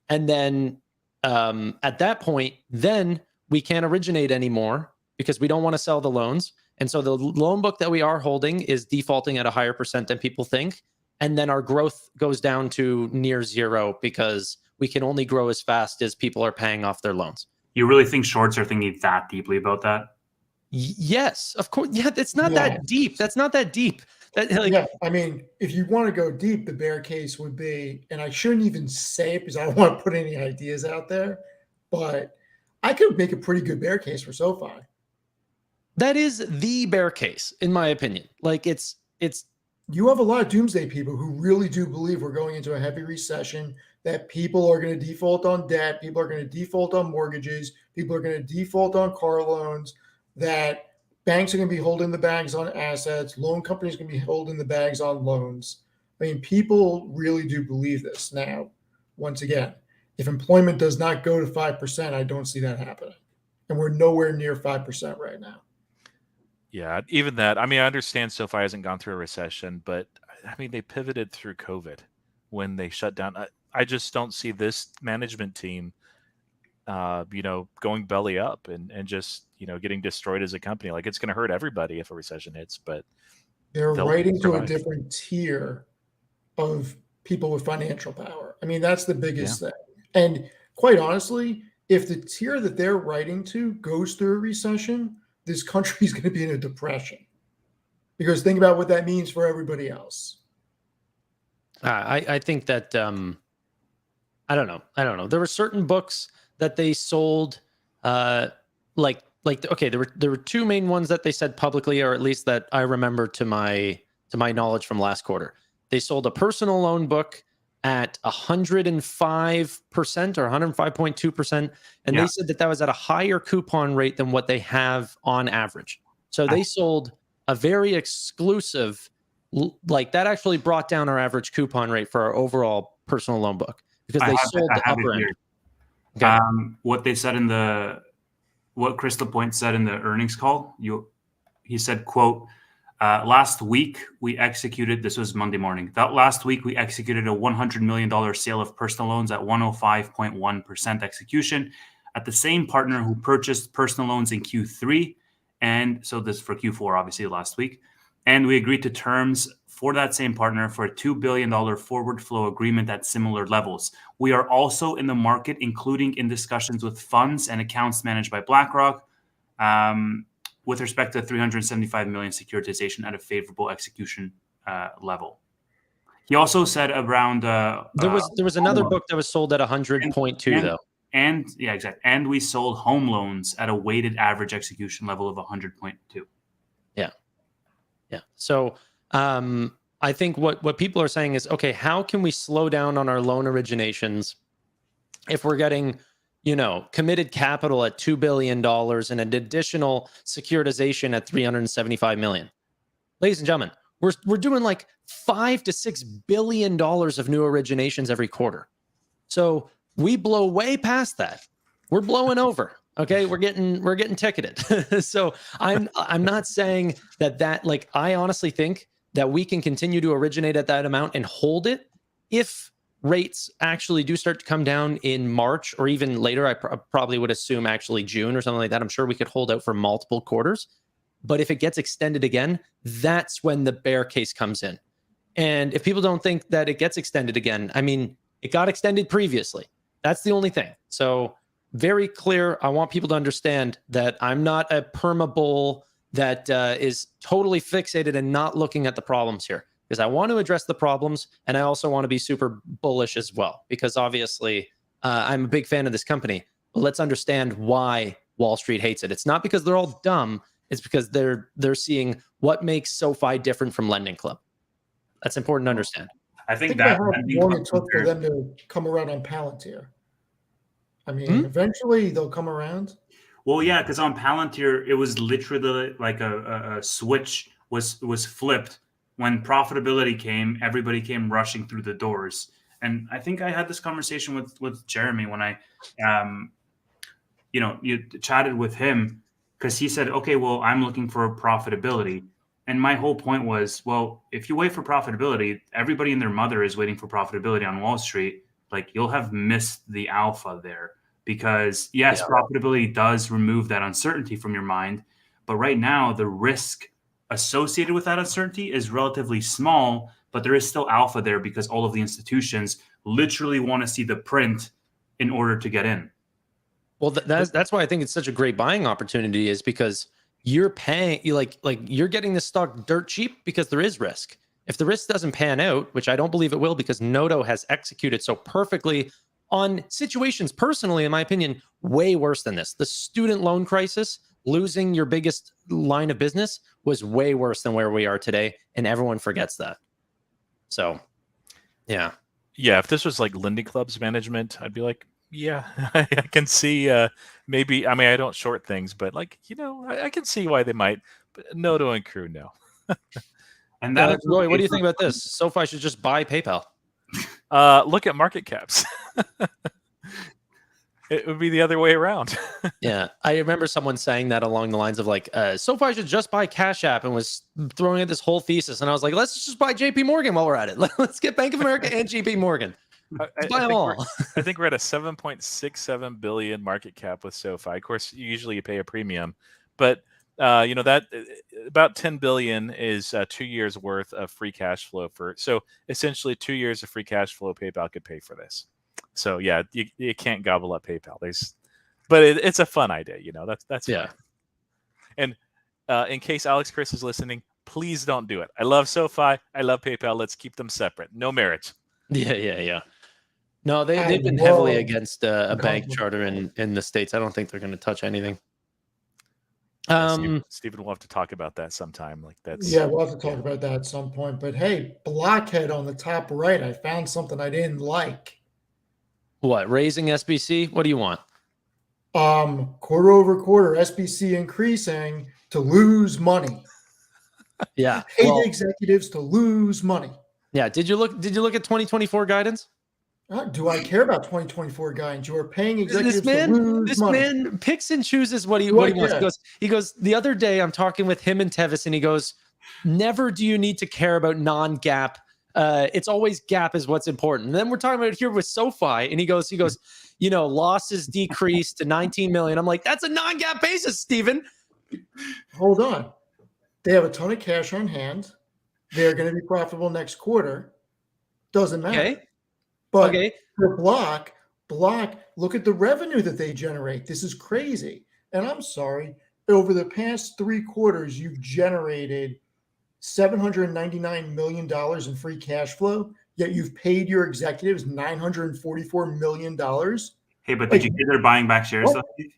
And then at that point, then we can't originate anymore because we don't want to sell the loans. And so the loan book that we are holding is defaulting at a higher percent than people think. And then our growth goes down to near zero because we can only grow as fast as people are paying off their loans. You really think shorts are thinking that deeply about that? Yes, of course. Yeah, that's not that deep. That's not that deep. Yeah, I mean, if you want to go deep, the bear case would be, and I shouldn't even say it because I don't want to put any ideas out there, but I could make a pretty good bear case for SoFi. That is the bear case, in my opinion. Like it's. You have a lot of doomsday people who really do believe we're going into a heavy recession, that people are going to default on debt, people are going to default on mortgages, people are going to default on car loans, that banks are going to be holding the bags on assets, loan companies are going to be holding the bags on loans. I mean, people really do believe this. Now, once again, if employment does not go to 5%, I don't see that happening. And we're nowhere near 5% right now. Yeah, even that. I mean, I understand SoFi hasn't gone through a recession, but I mean, they pivoted through COVID when they shut down. I just don't see this management team, going belly up and just, getting destroyed as a company. Like it's going to hurt everybody if a recession hits, but they're right into a different tier of people with financial power. I mean, that's the biggest thing. And quite honestly, if the tier that they're writing to goes through a recession, this country is going to be in a depression, because think about what that means for everybody else. I think that I don't know. There were certain books that they sold, okay, there were two main ones that they said publicly, or at least that I remember to my knowledge from last quarter. They sold a personal loan book at 105% or 105.2%. And they said that was at a higher coupon rate than what they have on average. So they sold a very exclusive, like that actually brought down our average coupon rate for our overall personal loan book because they sold the upper end. Okay. What Crystal Point said in the earnings call, he said, quote, last week we executed, this was Monday morning, last week we executed a $100 million sale of personal loans at 105.1% execution at the same partner who purchased personal loans in Q3. And so this for Q4, obviously last week. And we agreed to terms for that same partner for a $2 billion forward flow agreement at similar levels. We are also in the market, including in discussions with funds and accounts managed by BlackRock, with respect to 375 million securitization at a favorable execution level. He also said around there was another book that was sold at 100.2 though. And yeah, exactly. And we sold home loans at a weighted average execution level of 100.2. Yeah. Yeah. So I think what people are saying is, okay, how can we slow down on our loan originations if we're getting committed capital at $2 billion and an additional securitization at $375 million. Ladies and gentlemen, we're doing like $5 to $6 billion of new originations every quarter. So we blow way past that. We're blowing over. Okay, we're getting ticketed. So I'm not saying that like, I honestly think that we can continue to originate at that amount and hold it if rates actually do start to come down in March or even later. I probably would assume actually June or something like that. I'm sure we could hold out for multiple quarters. But if it gets extended again, that's when the bear case comes in. And if people don't think that it gets extended again, I mean, it got extended previously. That's the only thing. So very clear. I want people to understand that I'm not a perma bull that is totally fixated and not looking at the problems here, because I want to address the problems. And I also want to be super bullish as well, because obviously I'm a big fan of this company. But let's understand why Wall Street hates it. It's not because they're all dumb. It's because they're seeing what makes SoFi different from Lending Club. That's important to understand. I think that long it took for them to come around on Palantir. I mean, eventually they'll come around. Well, yeah, because on Palantir, it was literally like a switch was flipped. When profitability came, everybody came rushing through the doors. And I think I had this conversation with Jeremy when I, you chatted with him, because he said, okay, well, I'm looking for profitability. And my whole point was, well, if you wait for profitability, everybody and their mother is waiting for profitability on Wall Street. Like, you'll have missed the alpha there, because yes, profitability does remove that uncertainty from your mind. But right now, the risk associated with that uncertainty is relatively small, but there is still alpha there because all of the institutions literally want to see the print in order to get in. Well, that's why I think it's such a great buying opportunity, is because you're paying, you're getting this stock dirt cheap because there is risk. If the risk doesn't pan out, which I don't believe it will, because Noto has executed so perfectly on situations, personally, in my opinion, way worse than this. The student loan crisis, losing your biggest line of business, was way worse than where we are today, and everyone forgets that. So, yeah. Yeah, if this was like Lending Club's management, I'd be like, yeah, I can see maybe, I mean, I don't short things, but like, I can see why they might, but Noto and crew, no. And that Roy, what do you think about this? SoFi should just buy PayPal. Look at market caps. It would be the other way around. Yeah, I remember someone saying that along the lines of like, SoFi should just buy Cash App, and was throwing out this whole thesis. And I was like, let's just buy JP Morgan while we're at it. Let's get Bank of America and JP Morgan. Buy them all. I think we're at a 7.67 billion market cap with SoFi. Of course, usually you pay a premium, but that about 10 billion is 2 years worth of free cash flow so essentially 2 years of free cash flow PayPal could pay for this. So yeah, you can't gobble up PayPal. But it's a fun idea, that's yeah. fun. And in case Alex Chris is listening, please don't do it. I love SoFi. I love PayPal. Let's keep them separate. No marriage. Yeah. No, they've been heavily against a bank charter in the States. I don't think they're going to touch anything. Stephen will have to talk about that sometime. We'll have to talk about that at some point. But hey, Blockhead on the top right, I found something I didn't like. What, raising SBC? What do you want? Quarter over quarter, SBC increasing to lose money. Yeah, pay the executives to lose money. Yeah, did you look at 2024 guidance? Do I care about 2024 guidance? You are paying executives to lose money. This man picks and chooses what he wants. He goes, the other day I'm talking with him and Tevis, and he goes, never do you need to care about non-GAAP. It's always GAAP is what's important. And then we're talking about here with SoFi, and he goes, losses decreased to 19 million. I'm like, that's a non-GAAP basis, Stephen. Hold on. They have a ton of cash on hand. They're going to be profitable next quarter. Doesn't matter. Okay. But for Block, look at the revenue that they generate. This is crazy. And I'm sorry, over the past 3 quarters, you've generated $799 million in free cash flow, yet you've paid your executives $944 million. Hey, but did you hear they're buying back shares? Did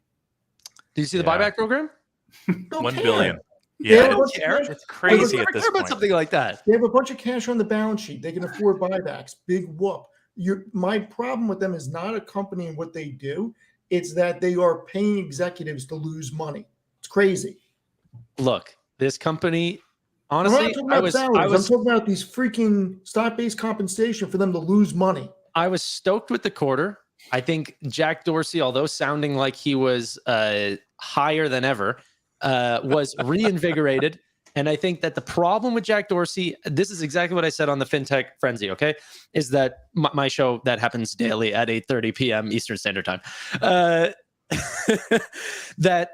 you see the buyback program? $1 billion. Yeah, I don't care. It's crazy at this point. About something like that. They have a bunch of cash on the balance sheet. They can afford buybacks. Big whoop. My problem with them is not a company and what they do. It's that they are paying executives to lose money. It's crazy. Look, this company, honestly, I'm not talking about salaries. I'm talking about these freaking stock-based compensation for them to lose money. I was stoked with the quarter. I think Jack Dorsey, although sounding like he was higher than ever, was reinvigorated. And I think that the problem with Jack Dorsey, this is exactly what I said on the FinTech Frenzy, okay, is that my show that happens daily at 8:30 p.m. Eastern Standard Time, that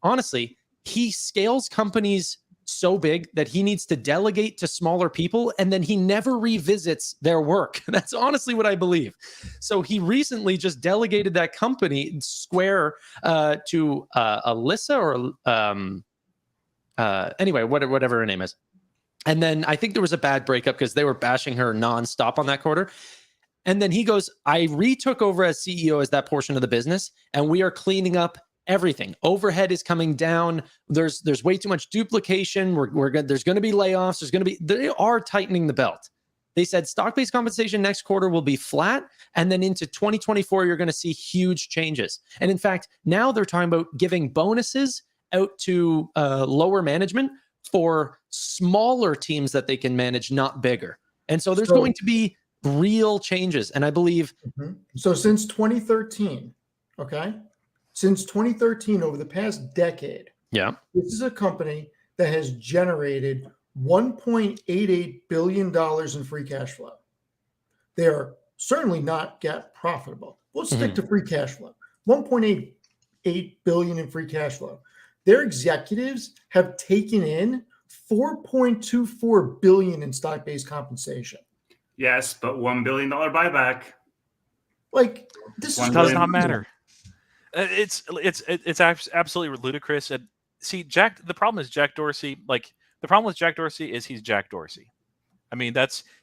honestly, he scales companies so big that he needs to delegate to smaller people, and then he never revisits their work. That's honestly what I believe. So he recently just delegated that company, Square, to Alyssa or anyway, whatever her name is. And then I think there was a bad breakup because they were bashing her nonstop on that quarter. And then he goes, I retook over as CEO as that portion of the business, and we are cleaning up everything. Overhead is coming down. There's way too much duplication. There's going to be layoffs. They are tightening the belt. They said stock-based compensation next quarter will be flat, and then into 2024, you're going to see huge changes. And in fact, now they're talking about giving bonuses out to lower management for smaller teams that they can manage, not bigger. And so there's going to be real changes. And I believe. So since 2013, okay? Since 2013, over the past decade, this is a company that has generated $1.88 billion in free cash flow. They are certainly not GAAP profitable. We'll stick to free cash flow. $1.88 billion in free cash flow. Their executives have taken in $4.24 billion in stock-based compensation. Yes, but $1 billion buyback. Like, this does not matter. It's absolutely ludicrous. And see, the problem is Jack Dorsey. Like, the problem with Jack Dorsey is he's Jack Dorsey. I mean,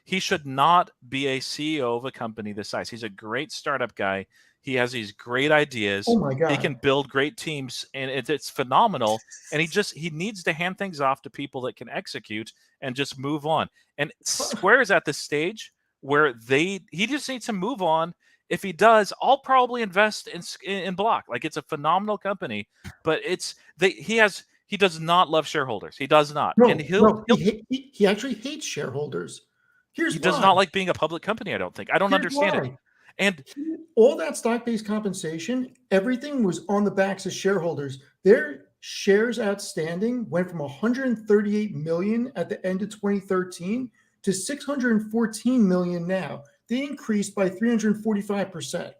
he should not be a CEO of a company this size. He's a great startup guy. He has these great ideas. Oh my God. He can build great teams, and it's phenomenal. And he needs to hand things off to people that can execute and just move on. And Square is at the stage where he just needs to move on. If he does, I'll probably invest in Block. Like, it's a phenomenal company, but he does not love shareholders. He does not. He actually hates shareholders. He does not like being a public company. I don't think. I don't understand it. And all that stock-based compensation, everything was on the backs of shareholders. Their shares outstanding went from 138 million at the end of 2013 to 614 million now. They increased by 345%.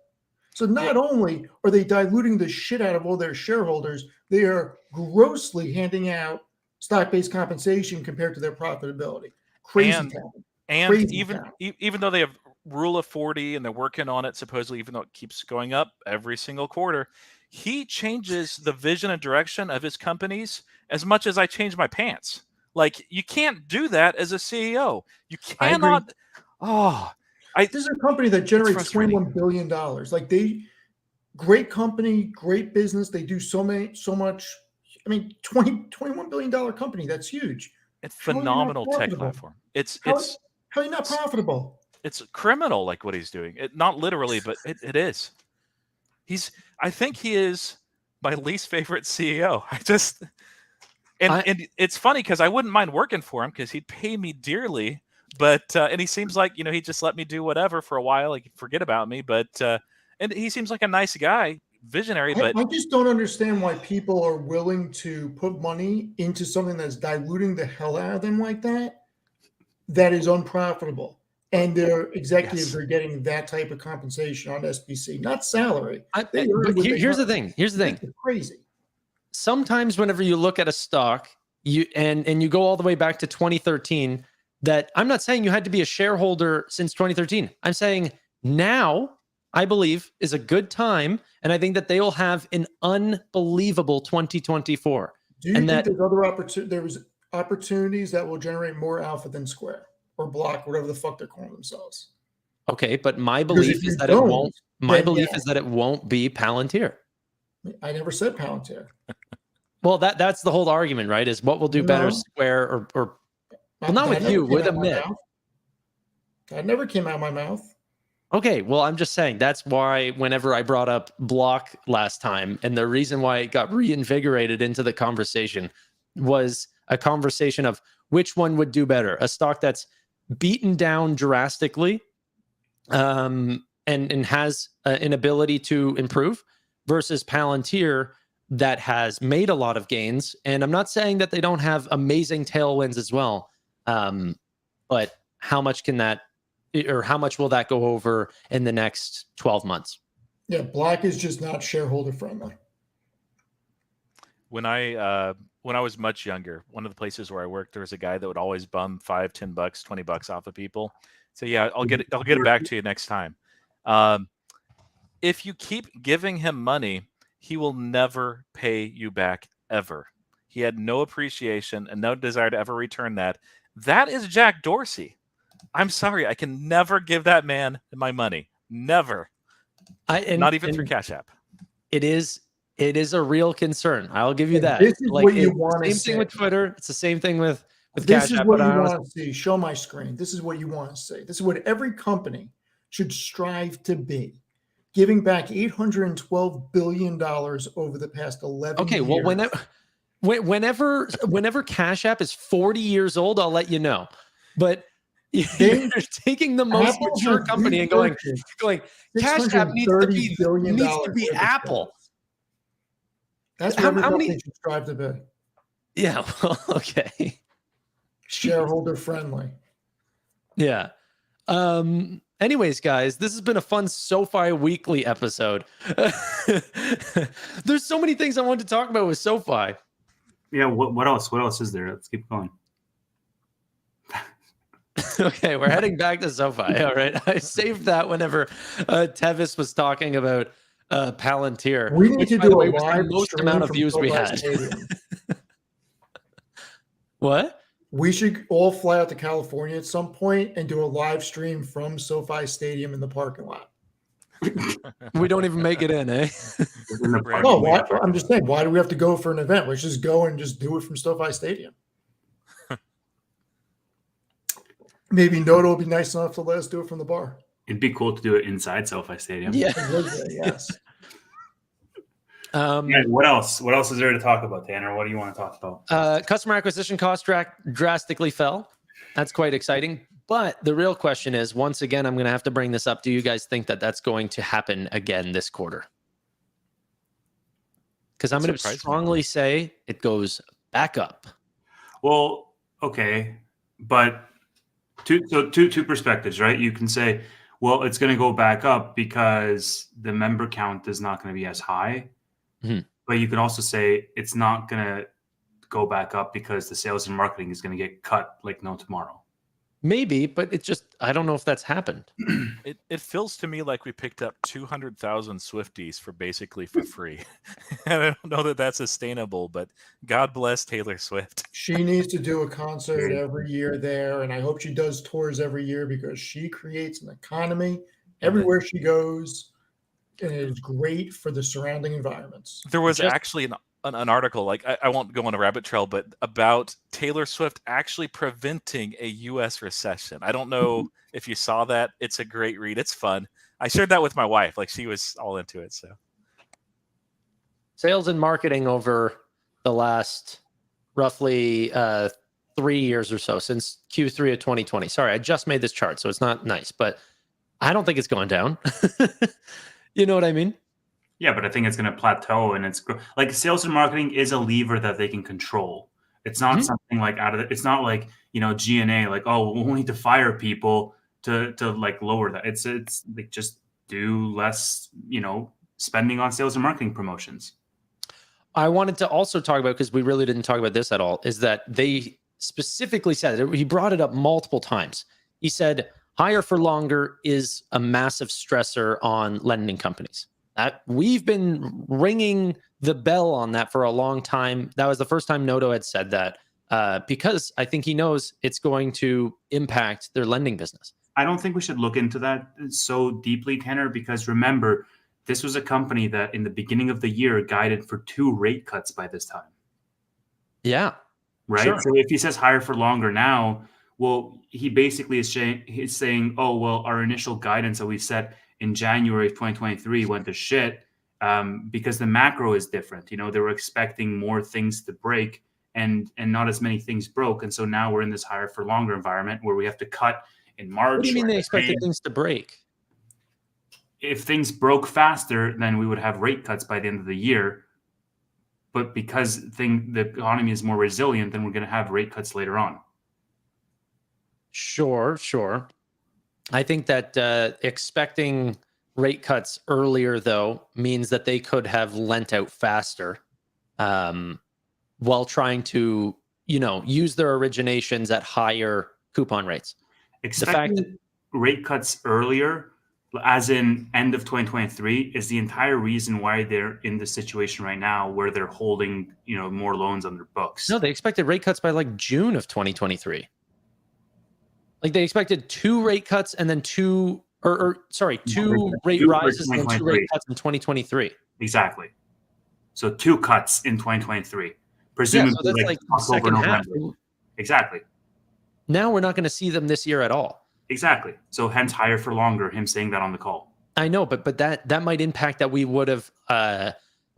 So not only are they diluting the shit out of all their shareholders, they are grossly handing out stock-based compensation compared to their profitability. Crazy town. And even though they have rule of 40 and they're working on it, supposedly, even though it keeps going up every single quarter, he changes the vision and direction of his companies as much as I change my pants. Like, you can't do that as a CEO. You cannot. This is a company that generates $21 billion. Like, great company, great business. They do so much. I mean, $21 billion company. That's huge. It's phenomenal tech platform. How are you not profitable? It's criminal, like what he's doing. Not literally, but it is. I think he is my least favorite CEO. And it's funny because I wouldn't mind working for him because he'd pay me dearly. But and he seems like, he just let me do whatever for a while. Like, forget about me. But and he seems like a nice guy, visionary. But I just don't understand why people are willing to put money into something that's diluting the hell out of them like that. That is unprofitable. And their executives are getting that type of compensation on SBC, not salary. Here's the thing. It's crazy. Sometimes whenever you look at a stock, you go all the way back to 2013, that I'm not saying you had to be a shareholder since 2013. I'm saying now, I believe, is a good time. And I think that they will have an unbelievable 2024. Do you think there's opportunities that will generate more alpha than Square or Block, whatever the fuck they're calling themselves? Okay, but my belief is that it won't. My belief is that it won't be Palantir. I never said Palantir. Well, that's the whole argument, right? Is what will do better, Square or well, not with you, with a myth. That never came out of my mouth. Okay, well, I'm just saying that's why whenever I brought up Block last time, and the reason why it got reinvigorated into the conversation was a conversation of which one would do better, a stock that's beaten down drastically and has an ability to improve versus Palantir that has made a lot of gains. And I'm not saying that they don't have amazing tailwinds as well, but how much can that, or how much will that go over in the next 12 months? Yeah, Block is just not shareholder friendly. When I was much younger, one of the places where I worked, there was a guy that would always bum $5, $10, $20 off of people. So yeah, I'll get it back to you next time. If you keep giving him money, he will never pay you back ever. He had no appreciation and no desire to ever return that. That is Jack Dorsey. I'm sorry, I can never give that man my money. Never. Not even through Cash App. It is a real concern. I'll give you that. This is what you want to see. Same thing with Twitter. It's the same thing with This Cash is App. what you want to see. Show my screen. This is what you want to see. This is what every company should strive to be. Giving back $812 billion over the past 11 years. Okay, well, whenever Cash App is 40 years old, I'll let you know. But you're taking the most mature company and going, Cash App needs to be Apple. That's what every company should strive to be. Yeah, well, okay. Shareholder friendly. Yeah. Anyways, guys, this has been a fun SoFi weekly episode. There's so many things I want to talk about with SoFi. Yeah, what else? What else is there? Let's keep going. Okay, we're heading back to SoFi. All right. I saved that whenever Tevis was talking about Palantir. We need to do a live most amount of views we had. What? We should all fly out to California at some point and do a live stream from SoFi Stadium in the parking lot. We don't even make it in, eh? No, I'm just saying, why do we have to go for an event? Let's just go and just do it from SoFi Stadium. Maybe Noto will be nice enough to let us do it from the bar. It'd be cool to do it inside SoFi Stadium. Yeah. Yes. What else? What else is there to talk about, Tanner? What do you want to talk about? Customer acquisition costs drastically fell. That's quite exciting. But the real question is, once again, I'm going to have to bring this up. Do you guys think that that's going to happen again this quarter? Because I'm going to strongly say it goes back up. Well, okay, but two perspectives, right? You can say, well, it's going to go back up because the member count is not going to be as high. Mm-hmm. But you can also say it's not going to go back up because the sales and marketing is going to get cut like no tomorrow. Maybe, but it just, I don't know if that's happened. It feels to me like we picked up 200,000 Swifties for free. And I don't know that that's sustainable, but God bless Taylor Swift. She needs to do a concert every year there, and I hope she does tours every year because she creates an economy everywhere she goes, and it is great for the surrounding environments. There was actually an article, like I won't go on a rabbit trail, but about Taylor Swift actually preventing a U.S. recession. I don't know if you saw that. It's a great read. It's fun. I shared that with my wife. Like, she was all into it. So, sales and marketing over the last roughly 3 years or so, since Q3 of 2020. Sorry, I just made this chart, so it's not nice, but I don't think it's going down. You know what I mean? Yeah, but I think it's going to plateau, and it's like sales and marketing is a lever that they can control. It's not something like it's not like, G&A, like, oh, we'll need to fire people to like lower that. It's like just do less, spending on sales and marketing promotions. I wanted to also talk about, because we really didn't talk about this at all, is that they specifically said, he brought it up multiple times. He said, higher for longer is a massive stressor on lending companies. That we've been ringing the bell on that for a long time. That was the first time Noto had said that, because I think he knows it's going to impact their lending business. I don't think we should look into that so deeply, Tanner, because remember, this was a company that in the beginning of the year guided for 2 rate cuts by this time. Yeah. Right. Sure. So if he says higher for longer now, Well, he basically is saying, oh, well, our initial guidance that we set in January of 2023 went to shit because the macro is different. They were expecting more things to break and not as many things broke. And so now we're in this higher for longer environment where we have to cut in March. What do you mean they expected things to break? If things broke faster, then we would have rate cuts by the end of the year. But because the economy is more resilient, then we're going to have rate cuts later on. Sure. I think that expecting rate cuts earlier, though, means that they could have lent out faster while trying to, use their originations at higher coupon rates. Expecting rate cuts earlier, as in end of 2023, is the entire reason why they're in the situation right now where they're holding, more loans on their books. No, they expected rate cuts by like June of 2023. Like they expected 2 rate cuts and then 2 rate rises and 2 rate cuts in 2023. Exactly. So 2 cuts in 2023. Presumably, so that's like the second half. Exactly. Now we're not going to see them this year at all. Exactly. So hence higher for longer, him saying that on the call. I know, but that might impact that we would have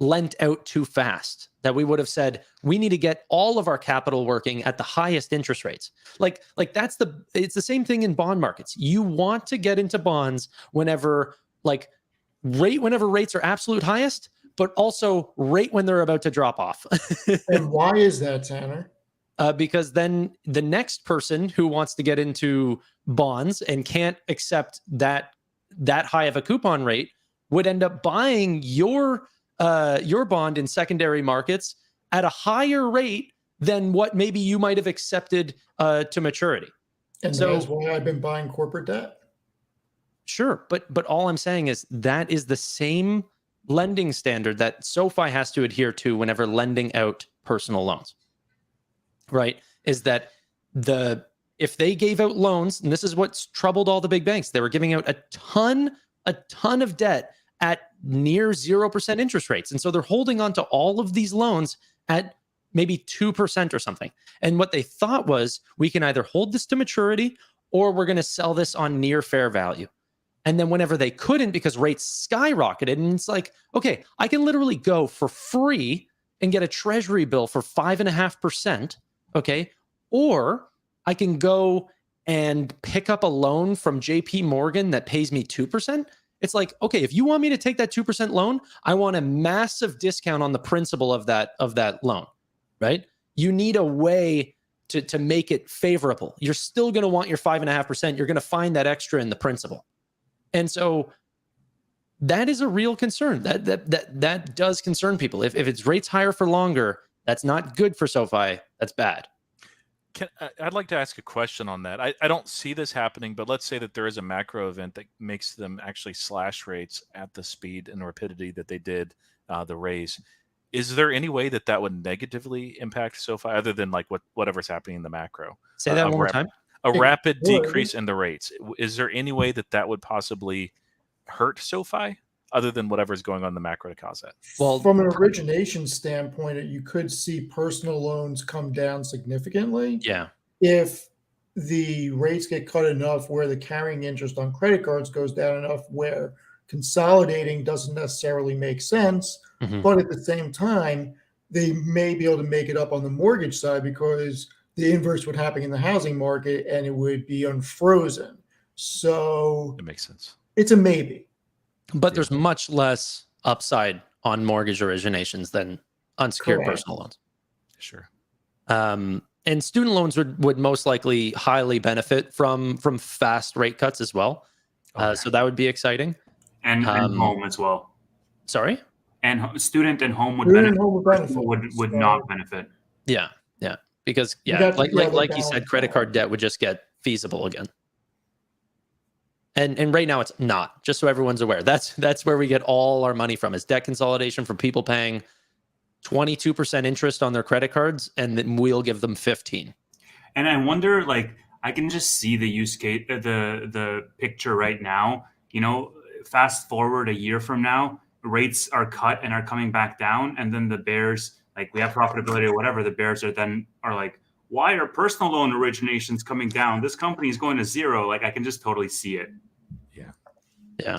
lent out too fast, that we would have said, we need to get all of our capital working at the highest interest rates. Like it's the same thing in bond markets. You want to get into bonds whenever rates are absolute highest, but also rate when they're about to drop off. And why is that, Tanner? Because then the next person who wants to get into bonds and can't accept that high of a coupon rate would end up buying your bond in secondary markets at a higher rate than what maybe you might have accepted to maturity. And so that's why I've been buying corporate debt. Sure, but all I'm saying is that is the same lending standard that SoFi has to adhere to whenever lending out personal loans. Right? Is that if they gave out loans, and this is what's troubled all the big banks, they were giving out a ton of debt at near 0% interest rates. And so they're holding on to all of these loans at maybe 2% or something. And what they thought was, we can either hold this to maturity or we're going to sell this on near fair value. And then whenever they couldn't, because rates skyrocketed, and it's like, okay, I can literally go for free and get a treasury bill for 5.5%. Okay. Or I can go and pick up a loan from JP Morgan that pays me 2%. It's like, okay, if you want me to take that 2% loan, I want a massive discount on the principal of that loan, right? You need a way to make it favorable. You're still going to want your 5.5%. You're going to find that extra in the principal. And so that is a real concern. That does concern people. If it's rates higher for longer, that's not good for SoFi. That's bad. I'd like to ask a question on that. I don't see this happening, but let's say that there is a macro event that makes them actually slash rates at the speed and rapidity that they did the raise. Is there any way that would negatively impact SoFi other than like whatever's happening in the macro? Say that one more time. A rapid decrease in the rates. Is there any way that would possibly hurt SoFi other than whatever's going on in the macro to cause that? Well, from an origination standpoint, you could see personal loans come down significantly. Yeah. If the rates get cut enough where the carrying interest on credit cards goes down enough where consolidating doesn't necessarily make sense, but at the same time, they may be able to make it up on the mortgage side because the inverse would happen in the housing market and it would be unfrozen. So it makes sense. It's a maybe. But there's much less upside on mortgage originations than unsecured personal loans. Sure. And student loans would most likely highly benefit from fast rate cuts as well. Okay. So that would be exciting. And home as well. Sorry? And student and home would not benefit. Yeah. Because like you said, credit card debt would just get feasible again. And right now it's not, just so everyone's aware. That's where we get all our money from, is debt consolidation from people paying 22% interest on their credit cards, and then we'll give them 15%. And I wonder, I can just see the use case, the picture right now. Fast forward a year from now, rates are cut and are coming back down, and then the bears, we have profitability or whatever. The bears are like, why are personal loan originations coming down? This company is going to zero. Like I can just totally see it. Yeah.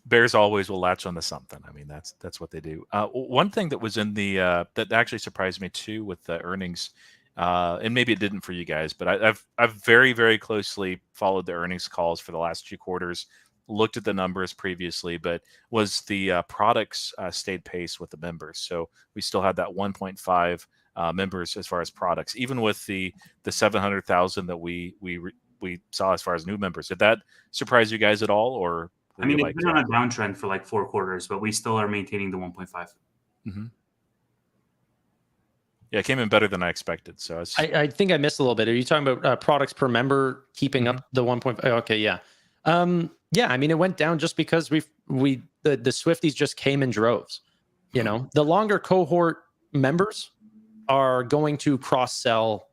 Bears always will latch onto something. I mean, that's what they do. One thing that was in the that actually surprised me too with the earnings, and maybe it didn't for you guys, but I've very, very closely followed the earnings calls for the last 2 quarters, looked at the numbers previously, but was the products stayed pace with the members. So we still had that 1.5 members as far as products, even with the 700,000 that we saw as far as new members. Did that surprise you guys at all, or? I mean, it's been on a downtrend for like 4 quarters, but we still are maintaining the 1.5. Mm-hmm. Yeah, it came in better than I expected. So I think I missed a little bit. Are you talking about products per member keeping up the 1.5? Okay, yeah. Yeah, I mean, it went down just because the Swifties just came in droves. You know, the longer cohort members are going to cross-sell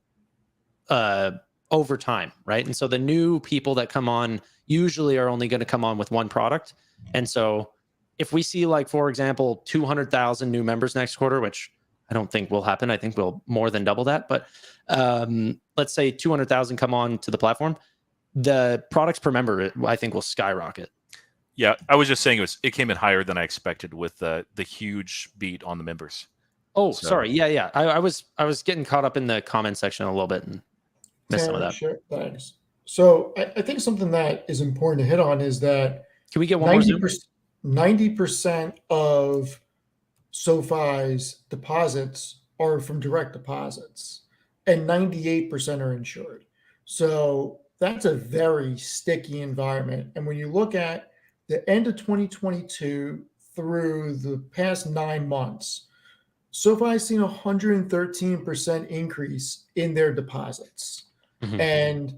over time, right? And so the new people that come on usually are only going to come on with one product. And so if we see, like, for example, 200,000 new members next quarter, which I don't think will happen. I think we'll more than double that. But let's say 200,000 come on to the platform. The products per member, I think, will skyrocket. Yeah, I was just saying it came in higher than I expected with the huge beat on the members. Oh, so. Sorry. Yeah. I was getting caught up in the comment section a little bit and missed some of that. Sure, thanks. So I think something that is important to hit on is that can we get 90% of SoFi's deposits are from direct deposits, and 98% are insured. So that's a very sticky environment. And when you look at the end of 2022 through the past 9 months, SoFi has seen a 113% increase in their deposits. Mm-hmm. And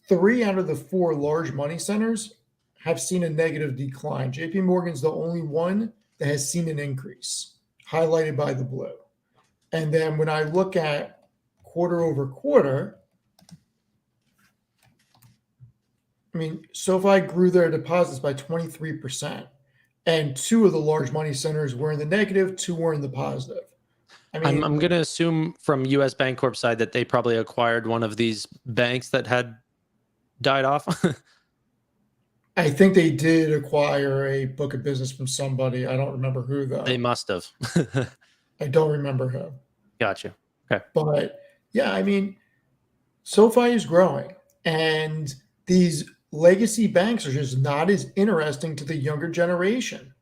3 out of the 4 large money centers have seen a negative decline. JP Morgan's the only one that has seen an increase, highlighted by the blue. And then when I look at quarter over quarter, I mean, SoFi grew their deposits by 23%. And 2 of the large money centers were in the negative, 2 were in the positive. I mean, I'm going to assume from US Bancorp side that they probably acquired one of these banks that had died off. I think they did acquire a book of business from somebody. I don't remember who, though. They must have. I don't remember who. Gotcha. Okay. But yeah, I mean, SoFi is growing, and these legacy banks are just not as interesting to the younger generation.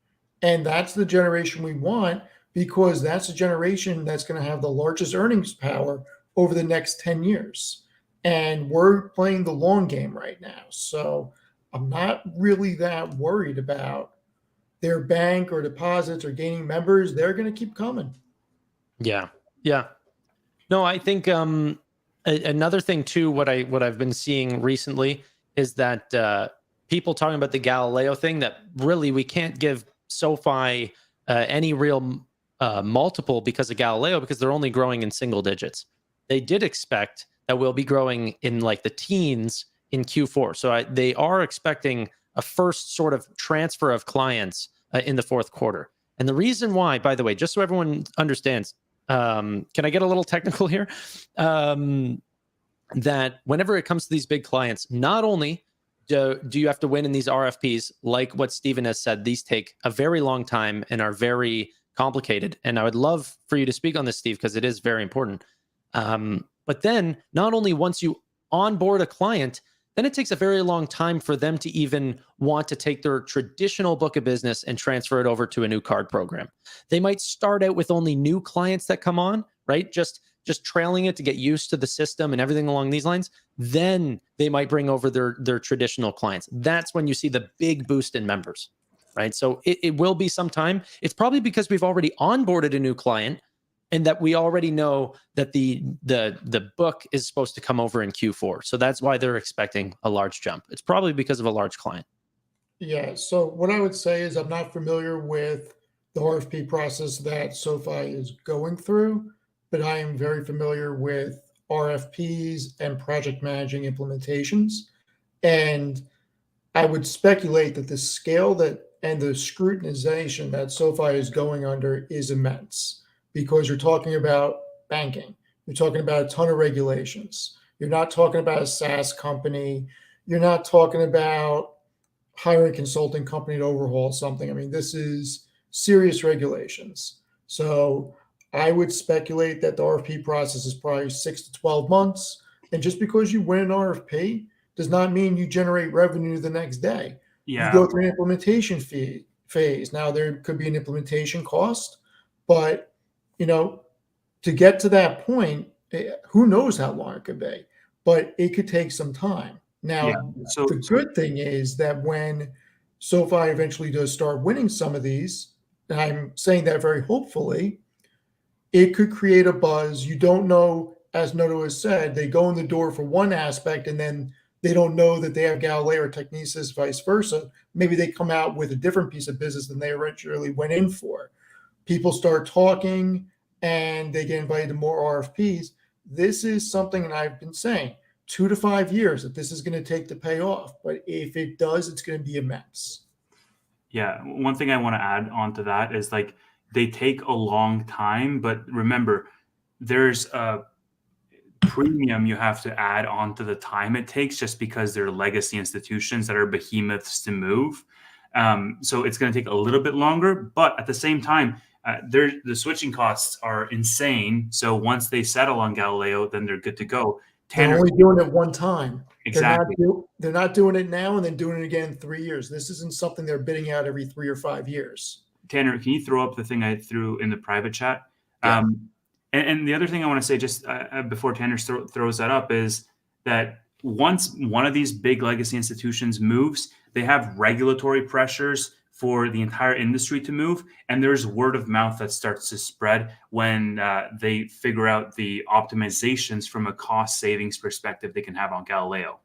And that's the generation we want, because that's the generation that's going to have the largest earnings power over the next 10 years. And we're playing the long game right now. So I'm not really that worried about their bank or deposits or gaining members. They're going to keep coming. Yeah. No, I think another thing too, what I've been seeing recently is that people talking about the Galileo thing, that really we can't give SoFi any real multiple because of Galileo, because they're only growing in single digits. They did expect that we'll be growing in like the teens in Q4. So they are expecting a first sort of transfer of clients in the fourth quarter. And the reason why, by the way, just so everyone understands, can I get a little technical here? That whenever it comes to these big clients, not only do you have to win in these RFPs, like what Steven has said, these take a very long time and are very complicated. And I would love for you to speak on this, Steve, because it is very important. But then not only once you onboard a client, then it takes a very long time for them to even want to take their traditional book of business and transfer it over to a new card program. They might start out with only new clients that come on, right? Just trailing it to get used to the system and everything along these lines. Then they might bring over their traditional clients. That's when you see the big boost in members, right? So it will be some time. It's probably because we've already onboarded a new client and that we already know that the book is supposed to come over in Q4. So that's why they're expecting a large jump. It's probably because of a large client. Yeah. So what I would say is I'm not familiar with the RFP process that SoFi is going through, but I am very familiar with RFPs and project managing implementations. And I would speculate that the scale and the scrutinization that SoFi is going under is immense, because you're talking about banking, You're talking about a ton of regulations. You're not talking about a SaaS company. You're not talking about hiring a consulting company to overhaul something. I mean, this is serious regulations. So I would speculate that the RFP process is probably 6 to 12 months. And just because you win an RFP does not mean you generate revenue the next day. Yeah. You go through an implementation phase. Now, there could be an implementation cost, but, to get to that point, who knows how long it could be, but it could take some time. Now, the good thing is that when SoFi eventually does start winning some of these, and I'm saying that very hopefully, it could create a buzz. You don't know, as Noto has said, they go in the door for one aspect and then they don't know that they have Galileo or Technisys, vice versa. Maybe they come out with a different piece of business than they originally went in for. People start talking and they get invited to more RFPs. This is something, and I've been saying, 2 to 5 years that this is going to take to pay off. But if it does, it's going to be immense. Yeah. One thing I want to add on to that is like they take a long time, but remember, there's a premium you have to add on to the time it takes just because they're legacy institutions that are behemoths to move. So it's going to take a little bit longer, but at the same time, the switching costs are insane. So once they settle on Galileo, then they're good to go. They're only doing it one time. Exactly. They're not doing it now and then doing it again in 3 years. This isn't something they're bidding out every 3 or 5 years. Tanner, can you throw up the thing I threw in the private chat? Yeah. And the other thing I want to say just before Tanner throws that up is that once one of these big legacy institutions moves, they have regulatory pressures for the entire industry to move. And there's word of mouth that starts to spread when they figure out the optimizations from a cost savings perspective they can have on Galileo.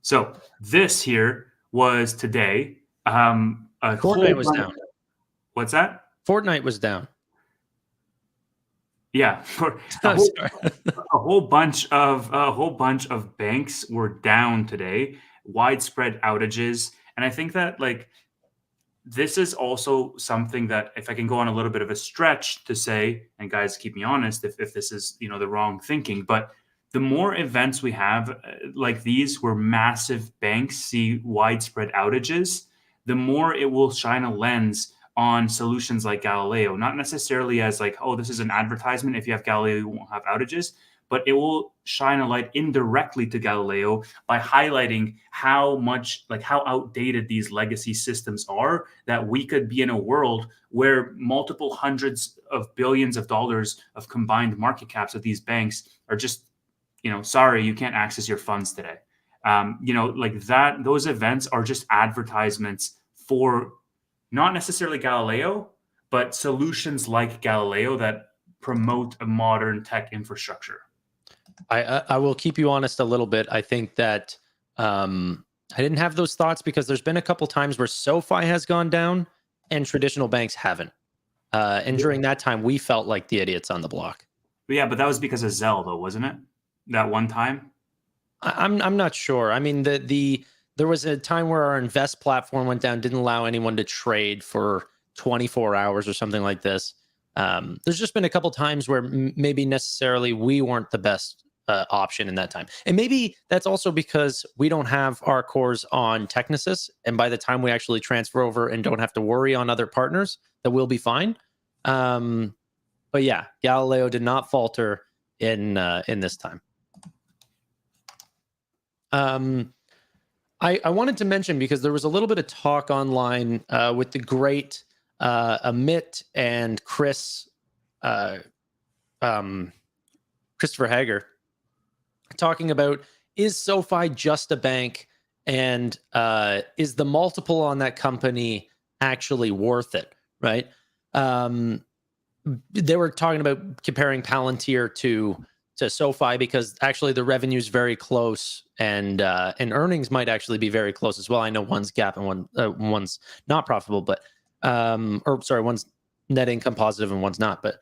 So this here was today. Fortnite was down. What's that? Fortnite was down. Yeah, a whole bunch of banks were down today. Widespread outages, and I think that this is also something that, if I can go on a little bit of a stretch to say, and guys, keep me honest if this is the wrong thinking, but the more events we have like these where massive banks see widespread outages, the more it will shine a lens on solutions like Galileo, not necessarily as oh, this is an advertisement. If you have Galileo, you won't have outages, but it will shine a light indirectly to Galileo by highlighting how outdated these legacy systems are, that we could be in a world where multiple hundreds of billions of dollars of combined market caps of these banks are just, sorry, you can't access your funds today. Those events are just advertisements for not necessarily Galileo, but solutions like Galileo that promote a modern tech infrastructure. I will keep you honest a little bit. I think that I didn't have those thoughts because there's been a couple times where SoFi has gone down and traditional banks haven't. And during that time, we felt like the idiots on the block. But that was because of Zelle, though, wasn't it? That one time? I'm not sure. I mean, there was a time where our invest platform went down, didn't allow anyone to trade for 24 hours or something like this. There's just been a couple times where maybe necessarily we weren't the best option in that time. And maybe that's also because we don't have our cores on Technisys. And by the time we actually transfer over and don't have to worry on other partners, that we'll be fine. But yeah, Galileo did not falter in this time. I wanted to mention, because there was a little bit of talk online with the great Amit and Christopher Hager talking about, is SoFi just a bank, and is the multiple on that company actually worth it, right? They were talking about comparing Palantir to SoFi because actually the revenue is very close, and earnings might actually be very close as well. I know one's GAAP and one's not profitable, but one's net income positive and one's not, but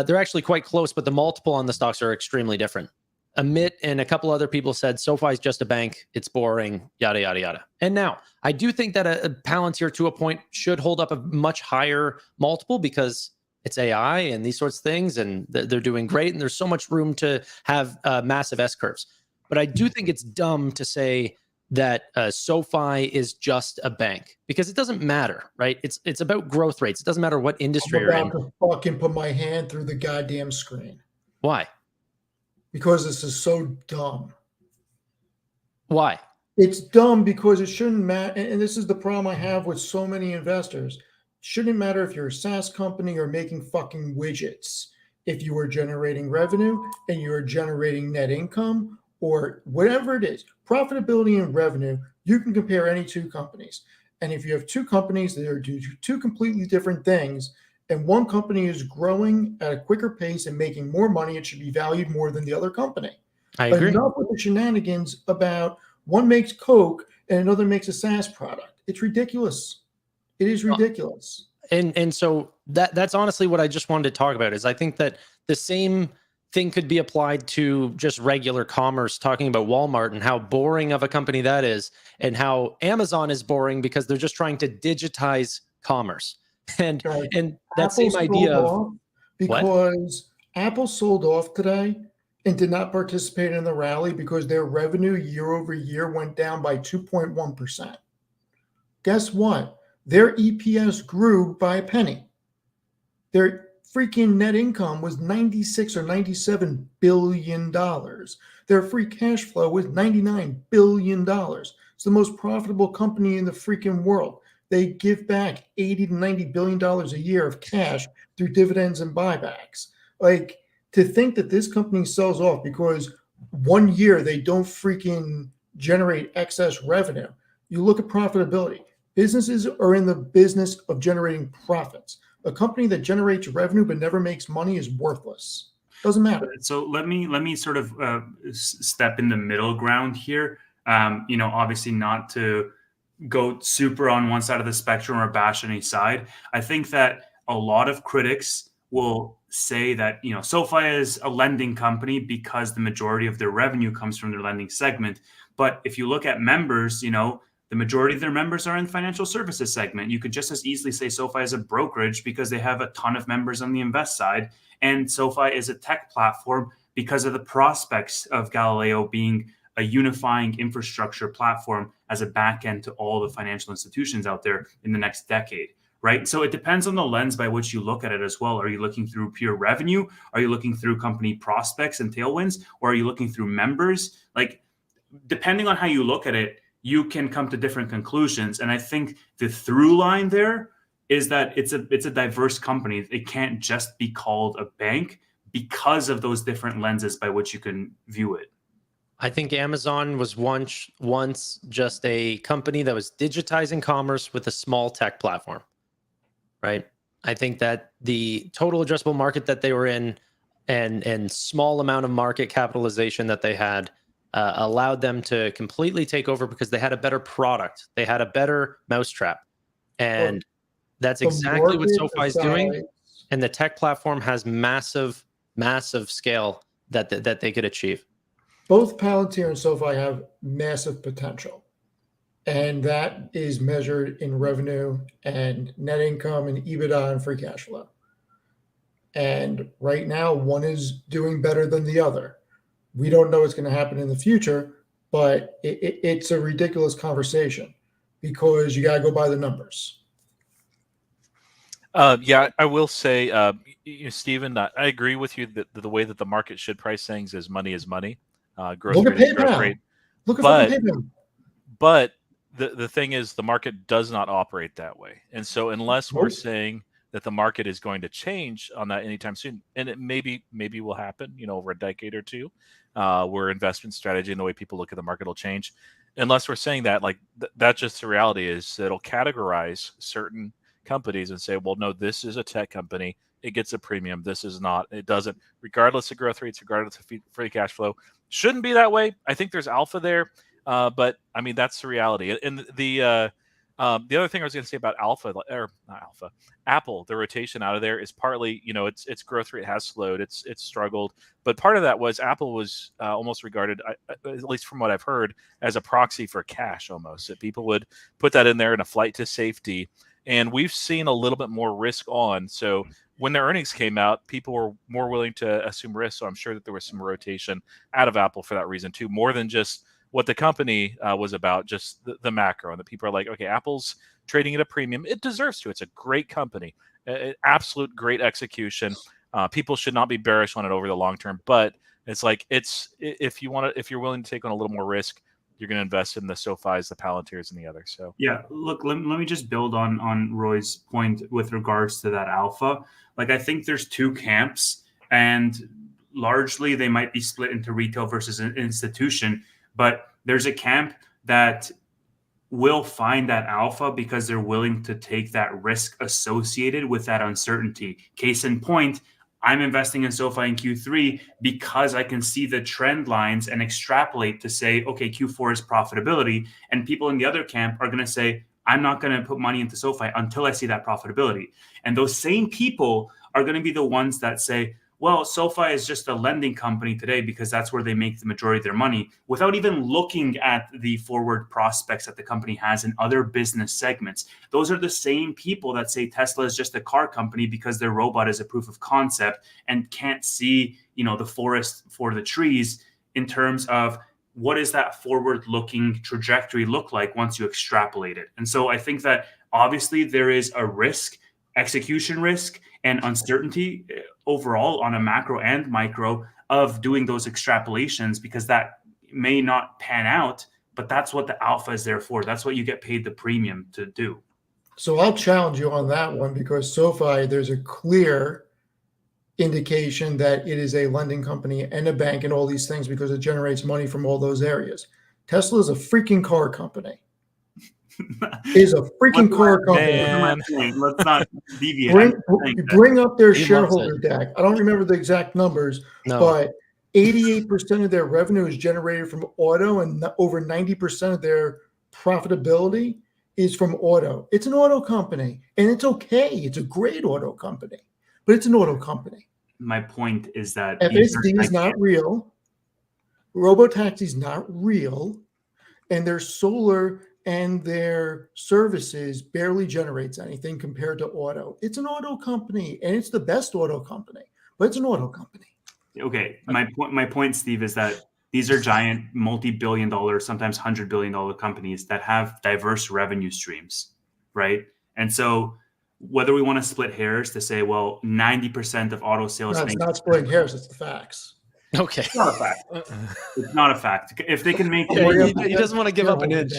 they're actually quite close. But the multiple on the stocks are extremely different. Amit and a couple other people said SoFi is just a bank, it's boring, yada yada yada. And now I do think that a Palantir to a point should hold up a much higher multiple because it's AI and these sorts of things, and they're doing great. And there's so much room to have massive S curves. But I do think it's dumb to say that SoFi is just a bank, because it doesn't matter, right? It's about growth rates. It doesn't matter what industry you're in. I'm about to fucking put my hand through the goddamn screen. Why? Because this is so dumb. Why? It's dumb because it shouldn't matter. And this is the problem I have with so many investors. It shouldn't matter if you're a SaaS company or making fucking widgets. If you are generating revenue and you're generating net income or whatever it is, profitability and revenue, you can compare any two companies. And if you have two companies that are doing two completely different things, and one company is growing at a quicker pace and making more money, it should be valued more than the other company. I agree. Enough with the shenanigans about one makes Coke and another makes a SaaS product. It's ridiculous. It is ridiculous. And so that's honestly what I just wanted to talk about, is I think that the same thing could be applied to just regular commerce, talking about Walmart and how boring of a company that is, and how Amazon is boring because they're just trying to digitize commerce. And that Apple same idea of because Apple sold off today and did not participate in the rally because their revenue year over year went down by 2.1%. Guess what? Their EPS grew by a penny. Their freaking net income was $96 or $97 billion. Their free cash flow was $99 billion. It's the most profitable company in the freaking world. They give back $80 to $90 billion a year of cash through dividends and buybacks. Like, to think that this company sells off because one year they don't freaking generate excess revenue. You look at profitability. Businesses are in the business of generating profits. A company that generates revenue but never makes money is worthless. Doesn't matter. So let me sort of step in the middle ground here. Obviously not to go super on one side of the spectrum or bash any side. I think that a lot of critics will say that, SoFi is a lending company because the majority of their revenue comes from their lending segment. But if you look at members, the majority of their members are in the financial services segment. You could just as easily say SoFi is a brokerage because they have a ton of members on the invest side. And SoFi is a tech platform because of the prospects of Galileo being a unifying infrastructure platform as a back end to all the financial institutions out there in the next decade, right? So it depends on the lens by which you look at it as well. Are you looking through pure revenue? Are you looking through company prospects and tailwinds? Or are you looking through members? Like, depending on how you look at it, you can come to different conclusions. And I think the through line there is that it's a diverse company. It can't just be called a bank because of those different lenses by which you can view it. I think Amazon was once just a company that was digitizing commerce with a small tech platform, right? I think that the total addressable market that they were in and small amount of market capitalization that they had allowed them to completely take over because they had a better product. They had a better mousetrap. And that's exactly what SoFi is doing. And the tech platform has massive, massive scale that they could achieve. Both Palantir and SoFi have massive potential. And that is measured in revenue and net income and EBITDA and free cash flow. And right now, one is doing better than the other. We don't know what's going to happen in the future, but it's a ridiculous conversation because you got to go by the numbers. Yeah, I will say, Stephen, I agree with you that the way that the market should price things is money. Growth Look at rate is growth PayPal. rate. Look at PayPal. But the thing is, the market does not operate that way. And so unless we're saying that the market is going to change on that anytime soon, and it maybe will happen, over a decade or two, where investment strategy and the way people look at the market will change. Unless we're saying that, that's just the reality is that it'll categorize certain companies and say, well, no, this is a tech company. It gets a premium. This is not. It doesn't, regardless of growth rates, regardless of free cash flow. Shouldn't be that way. I think there's alpha there, but I mean that's the reality. And the other thing I was going to say about Apple, the rotation out of there is partly, its growth rate has slowed. It's struggled, but part of that was Apple was almost regarded, at least from what I've heard, as a proxy for cash almost. That people would put that in there in a flight to safety. And we've seen a little bit more risk on. So when their earnings came out, people were more willing to assume risk. So I'm sure that there was some rotation out of Apple for that reason too, more than just what the company was about, just the macro. And the people are like, okay, Apple's trading at a premium. It deserves to. It's a great company, absolute great execution. People should not be bearish on it over the long term, but it's like if you're willing to take on a little more risk, you're going to invest in the SoFis, the Palantirs, and the others. So yeah, look, let me just build on Roy's point with regards to that alpha. Like, I think there's two camps, and largely they might be split into retail versus an institution. But there's a camp that will find that alpha because they're willing to take that risk associated with that uncertainty. Case in point, I'm investing in SoFi in Q3 because I can see the trend lines and extrapolate to say, okay, Q4 is profitability. And people in the other camp are going to say, I'm not going to put money into SoFi until I see that profitability. And those same people are going to be the ones that say, well, SoFi is just a lending company today because that's where they make the majority of their money, without even looking at the forward prospects that the company has in other business segments. Those are the same people that say Tesla is just a car company because their robot is a proof of concept and can't see, the forest for the trees in terms of what does that forward-looking trajectory look like once you extrapolate it. And so I think that obviously there is a risk, execution risk, and uncertainty overall on a macro and micro of doing those extrapolations, because that may not pan out, but that's what the alpha is there for. That's what you get paid the premium to do. So I'll challenge you on that one, because SoFi, there's a clear indication that it is a lending company and a bank and all these things because it generates money from all those areas. Tesla is a freaking car company. Is a freaking car company. Let's not deviate. Bring up their shareholder deck. I don't remember the exact numbers, but 88% of their revenue is generated from auto, and over 90% of their profitability is from auto. It's an auto company, and it's okay. It's a great auto company, but it's an auto company. My point is that FSD is not real. Robotaxi is not real, and their solar and their services barely generates anything compared to auto. It's an auto company, and it's the best auto company, but it's an auto company. Okay, my point, Steve, is that these are giant multi-billion-dollar, sometimes $100 billion companies that have diverse revenue streams, right? And so whether we want to split hairs to say, well, 90% of auto sales... No, it's not splitting hairs, it's the facts. Okay. It's not a fact. It's not a fact. If they can make... he doesn't want to give up an inch.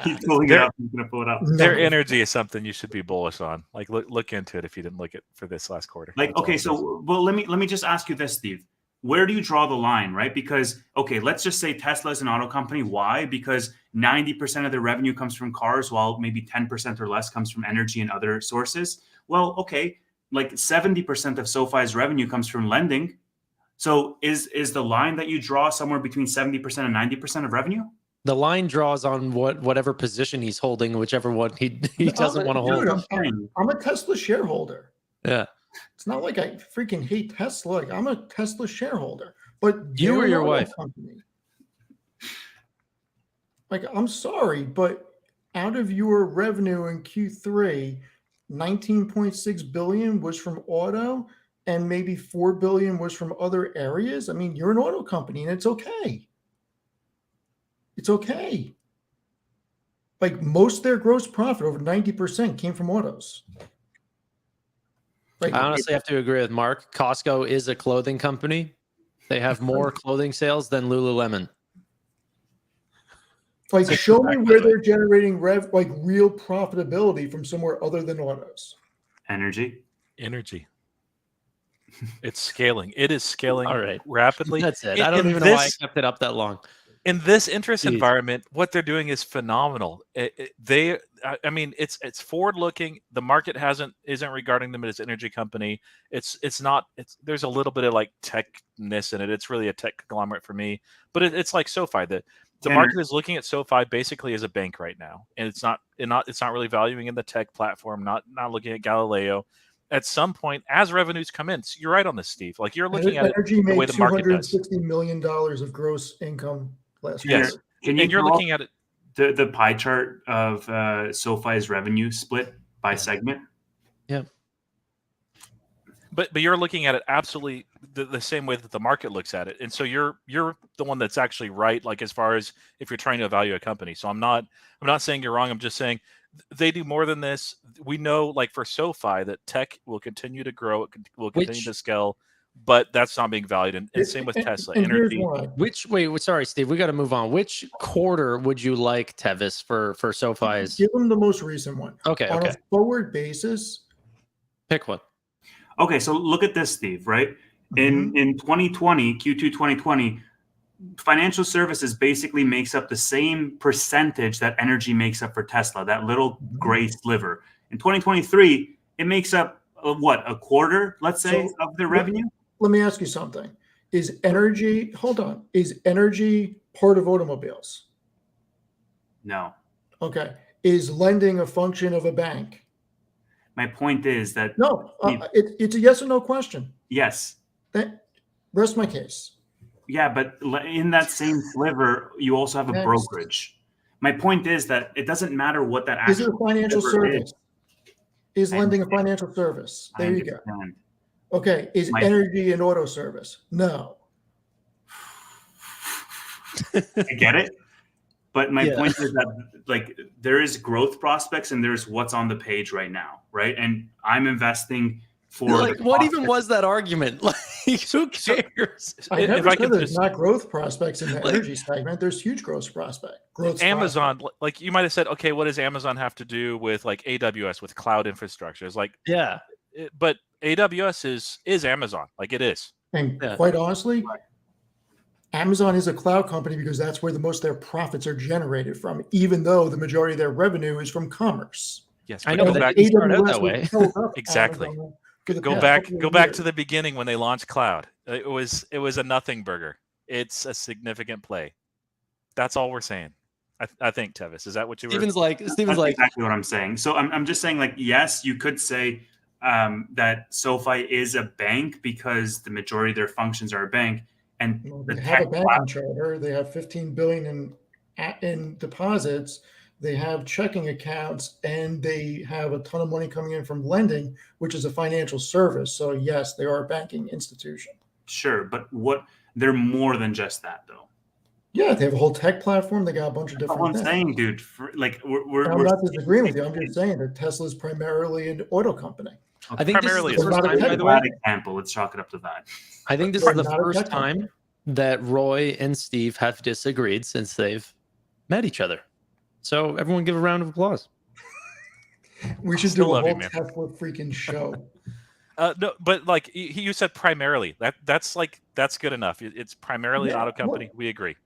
He's pulling it up. He's going to pull it up. Their energy is something you should be bullish on. Like, look into it if you didn't look at for this last quarter. Like, okay, so, well, let me just ask you this, Steve. Where do you draw the line, right? Because, okay, let's just say Tesla is an auto company. Why? Because 90% of their revenue comes from cars, while maybe 10% or less comes from energy and other sources. Well, okay, like 70% of SoFi's revenue comes from lending. So is the line that you draw somewhere between 70% and 90% of revenue? The line draws on whatever position he's holding, whichever one he doesn't want to hold. I'm a Tesla shareholder. Yeah. It's not like I freaking hate Tesla. Like, I'm a Tesla shareholder. But you or your wife? Company. Like, I'm sorry, but out of your revenue in Q3, 19.6 billion was from auto, and maybe 4 billion was from other areas. I mean, you're an auto company, and it's okay. It's okay. Like, most of their gross profit, over 90%, came from autos. Like, I honestly have to agree with Mark. Costco is a clothing company. They have more clothing sales than Lululemon. Like, show me where they're generating real profitability from somewhere other than autos. Energy. It's scaling. It is scaling rapidly. That's it. I don't even know why I kept it up that long. In this interest environment, what they're doing is phenomenal. I mean, it's forward-looking. The market isn't regarding them as an energy company. There's a little bit of like techness in it. It's really a tech conglomerate for me. But it's like SoFi. The market is looking at SoFi basically as a bank right now, and it's not really valuing in the tech platform. Not looking at Galileo. At some point, as revenues come in, so you're right on this, Steve. Like, you're looking at energy it the way the market does. $260 million of gross income last year. Yes, and you're looking at it. The pie chart of SoFi's revenue split by segment. Yeah. But you're looking at it absolutely the same way that the market looks at it, and so you're the one that's actually right. Like as far as if you're trying to evaluate a company, so I'm not saying you're wrong. I'm just saying they do more than this. We know, like for SoFi, that tech will continue to grow. It will continue to scale, but that's not being valued. And same with Tesla. And Energy. Sorry, Steve, we got to move on. Which quarter would you like, Tevis, for SoFi's? Give them the most recent one. Okay. On a forward basis, pick one. Okay, so look at this, Steve, right? In 2020, Q2 2020, financial services basically makes up the same percentage that energy makes up for Tesla, that little gray sliver. In 2023, it makes up, a quarter, let's say, of their revenue? Let me ask you something. Is energy part of automobiles? No. Okay. Is lending a function of a bank? My point is that no, it's a yes or no question. Yes. Rest my case. Yeah, but in that same sliver, you also have a brokerage. My point is that it doesn't matter what that is. It a financial service? Is lending a financial service? There you go. Okay. Is energy an auto service? No. I get it. But my point is that there is growth prospects and there's what's on the page right now, right? And I'm investing for what even was that argument? Like, who cares? I never said there's not growth prospects in the energy segment. There's huge growth prospect. Amazon, like you might have said, okay, what does Amazon have to do with like AWS, with cloud infrastructure? It's like, but AWS is Amazon, like it is. And quite honestly, Amazon is a cloud company because that's where the most of their profits are generated from, even though the majority of their revenue is from commerce. Yes, I know that you started out that way. Exactly. Go back to the beginning when they launched cloud. It was a nothing burger. It's a significant play. That's all we're saying. I think, Tevis, is that what you were? Steven's like exactly what I'm saying. So I'm just saying, like, yes, you could say that SoFi is a bank because the majority of their functions are a bank. And they have a banking charter. They have $15 billion in deposits. They have checking accounts, and they have a ton of money coming in from lending, which is a financial service. So yes, they are a banking institution. Sure, but they're more than just that, though. Yeah, they have a whole tech platform. They got a bunch of different things. I'm saying, dude, I'm not disagreeing with you. I'm just saying that Tesla is primarily an auto company. I think primarily this is the first time, by the way. Example. Let's chalk it up to that. I think this is the first time that Roy and Steve have disagreed since they've met each other. So everyone give a round of applause. We should do a whole Tesla freaking show. No, but like you said, primarily that's good enough. It's primarily an auto company. We agree.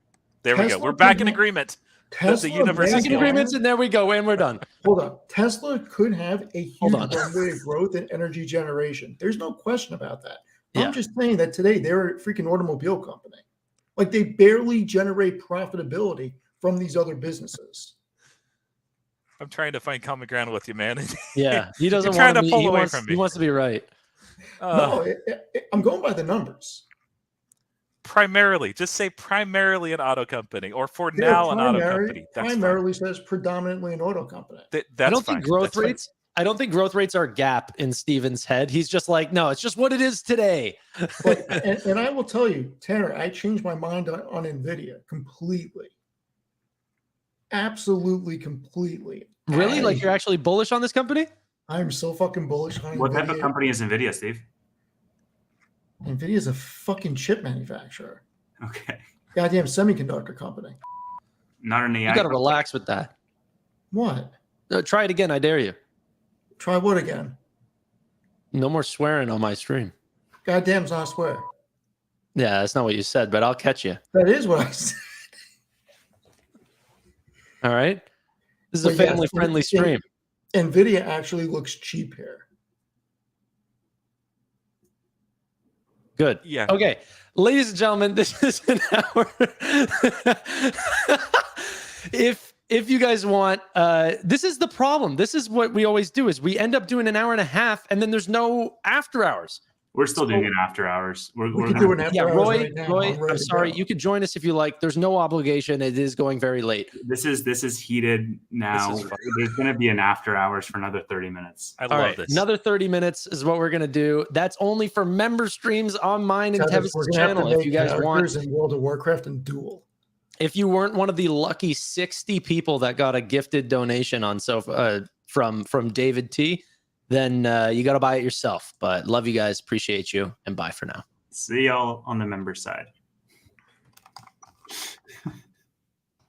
There we go. We're back in agreement. Tesla, the universe is agreements, and there we go, and we're done. Hold on. Tesla could have a huge runway of growth in energy generation. There's no question about that. I'm just saying that today they're a freaking automobile company. Like they barely generate profitability from these other businesses. I'm trying to find common ground with you, man. Yeah, he doesn't want to pull away from me. He wants to be right. No, I'm going by the numbers. Primarily, just say primarily an auto company, or for now an auto company. That's primarily says predominantly an auto company. I don't think growth rates. I don't think growth rates are a gap in Steven's head. He's just like, no, it's just what it is today. and I will tell you, Tanner, I changed my mind on NVIDIA completely. Absolutely, completely. Really? Like you're actually bullish on this company? I'm so fucking bullish on What NVIDIA. type of company is NVIDIA, Steve? NVIDIA is a fucking chip manufacturer. Okay. Goddamn semiconductor company. Not an AI. You got to relax with that. What? Try it again. I dare you. Try what again? No more swearing on my stream. Goddamn's not swear. Yeah, that's not what you said, but I'll catch you. That is what I said. All right. This is a family-friendly stream. NVIDIA actually looks cheap here. Good. Yeah. Okay. Ladies and gentlemen, this is an hour. If you guys want, this is the problem. This is what we always do is we end up doing an hour and a half and then there's no after hours. We're still doing it after hours. We could do an after hours Roy, right now. Roy, I'm sorry. You could join us if you like. There's no obligation. It is going very late. This is heated now. There's going to be an after hours for another 30 minutes. I love this. Another 30 minutes is what we're going to do. That's only for member streams on mine and Tevis' channel. If you guys want in World of Warcraft and Duel. If you weren't one of the lucky 60 people that got a gifted donation on SoFi from David T, then you got to buy it yourself. But love you guys. Appreciate you. And bye for now. See y'all on the member side.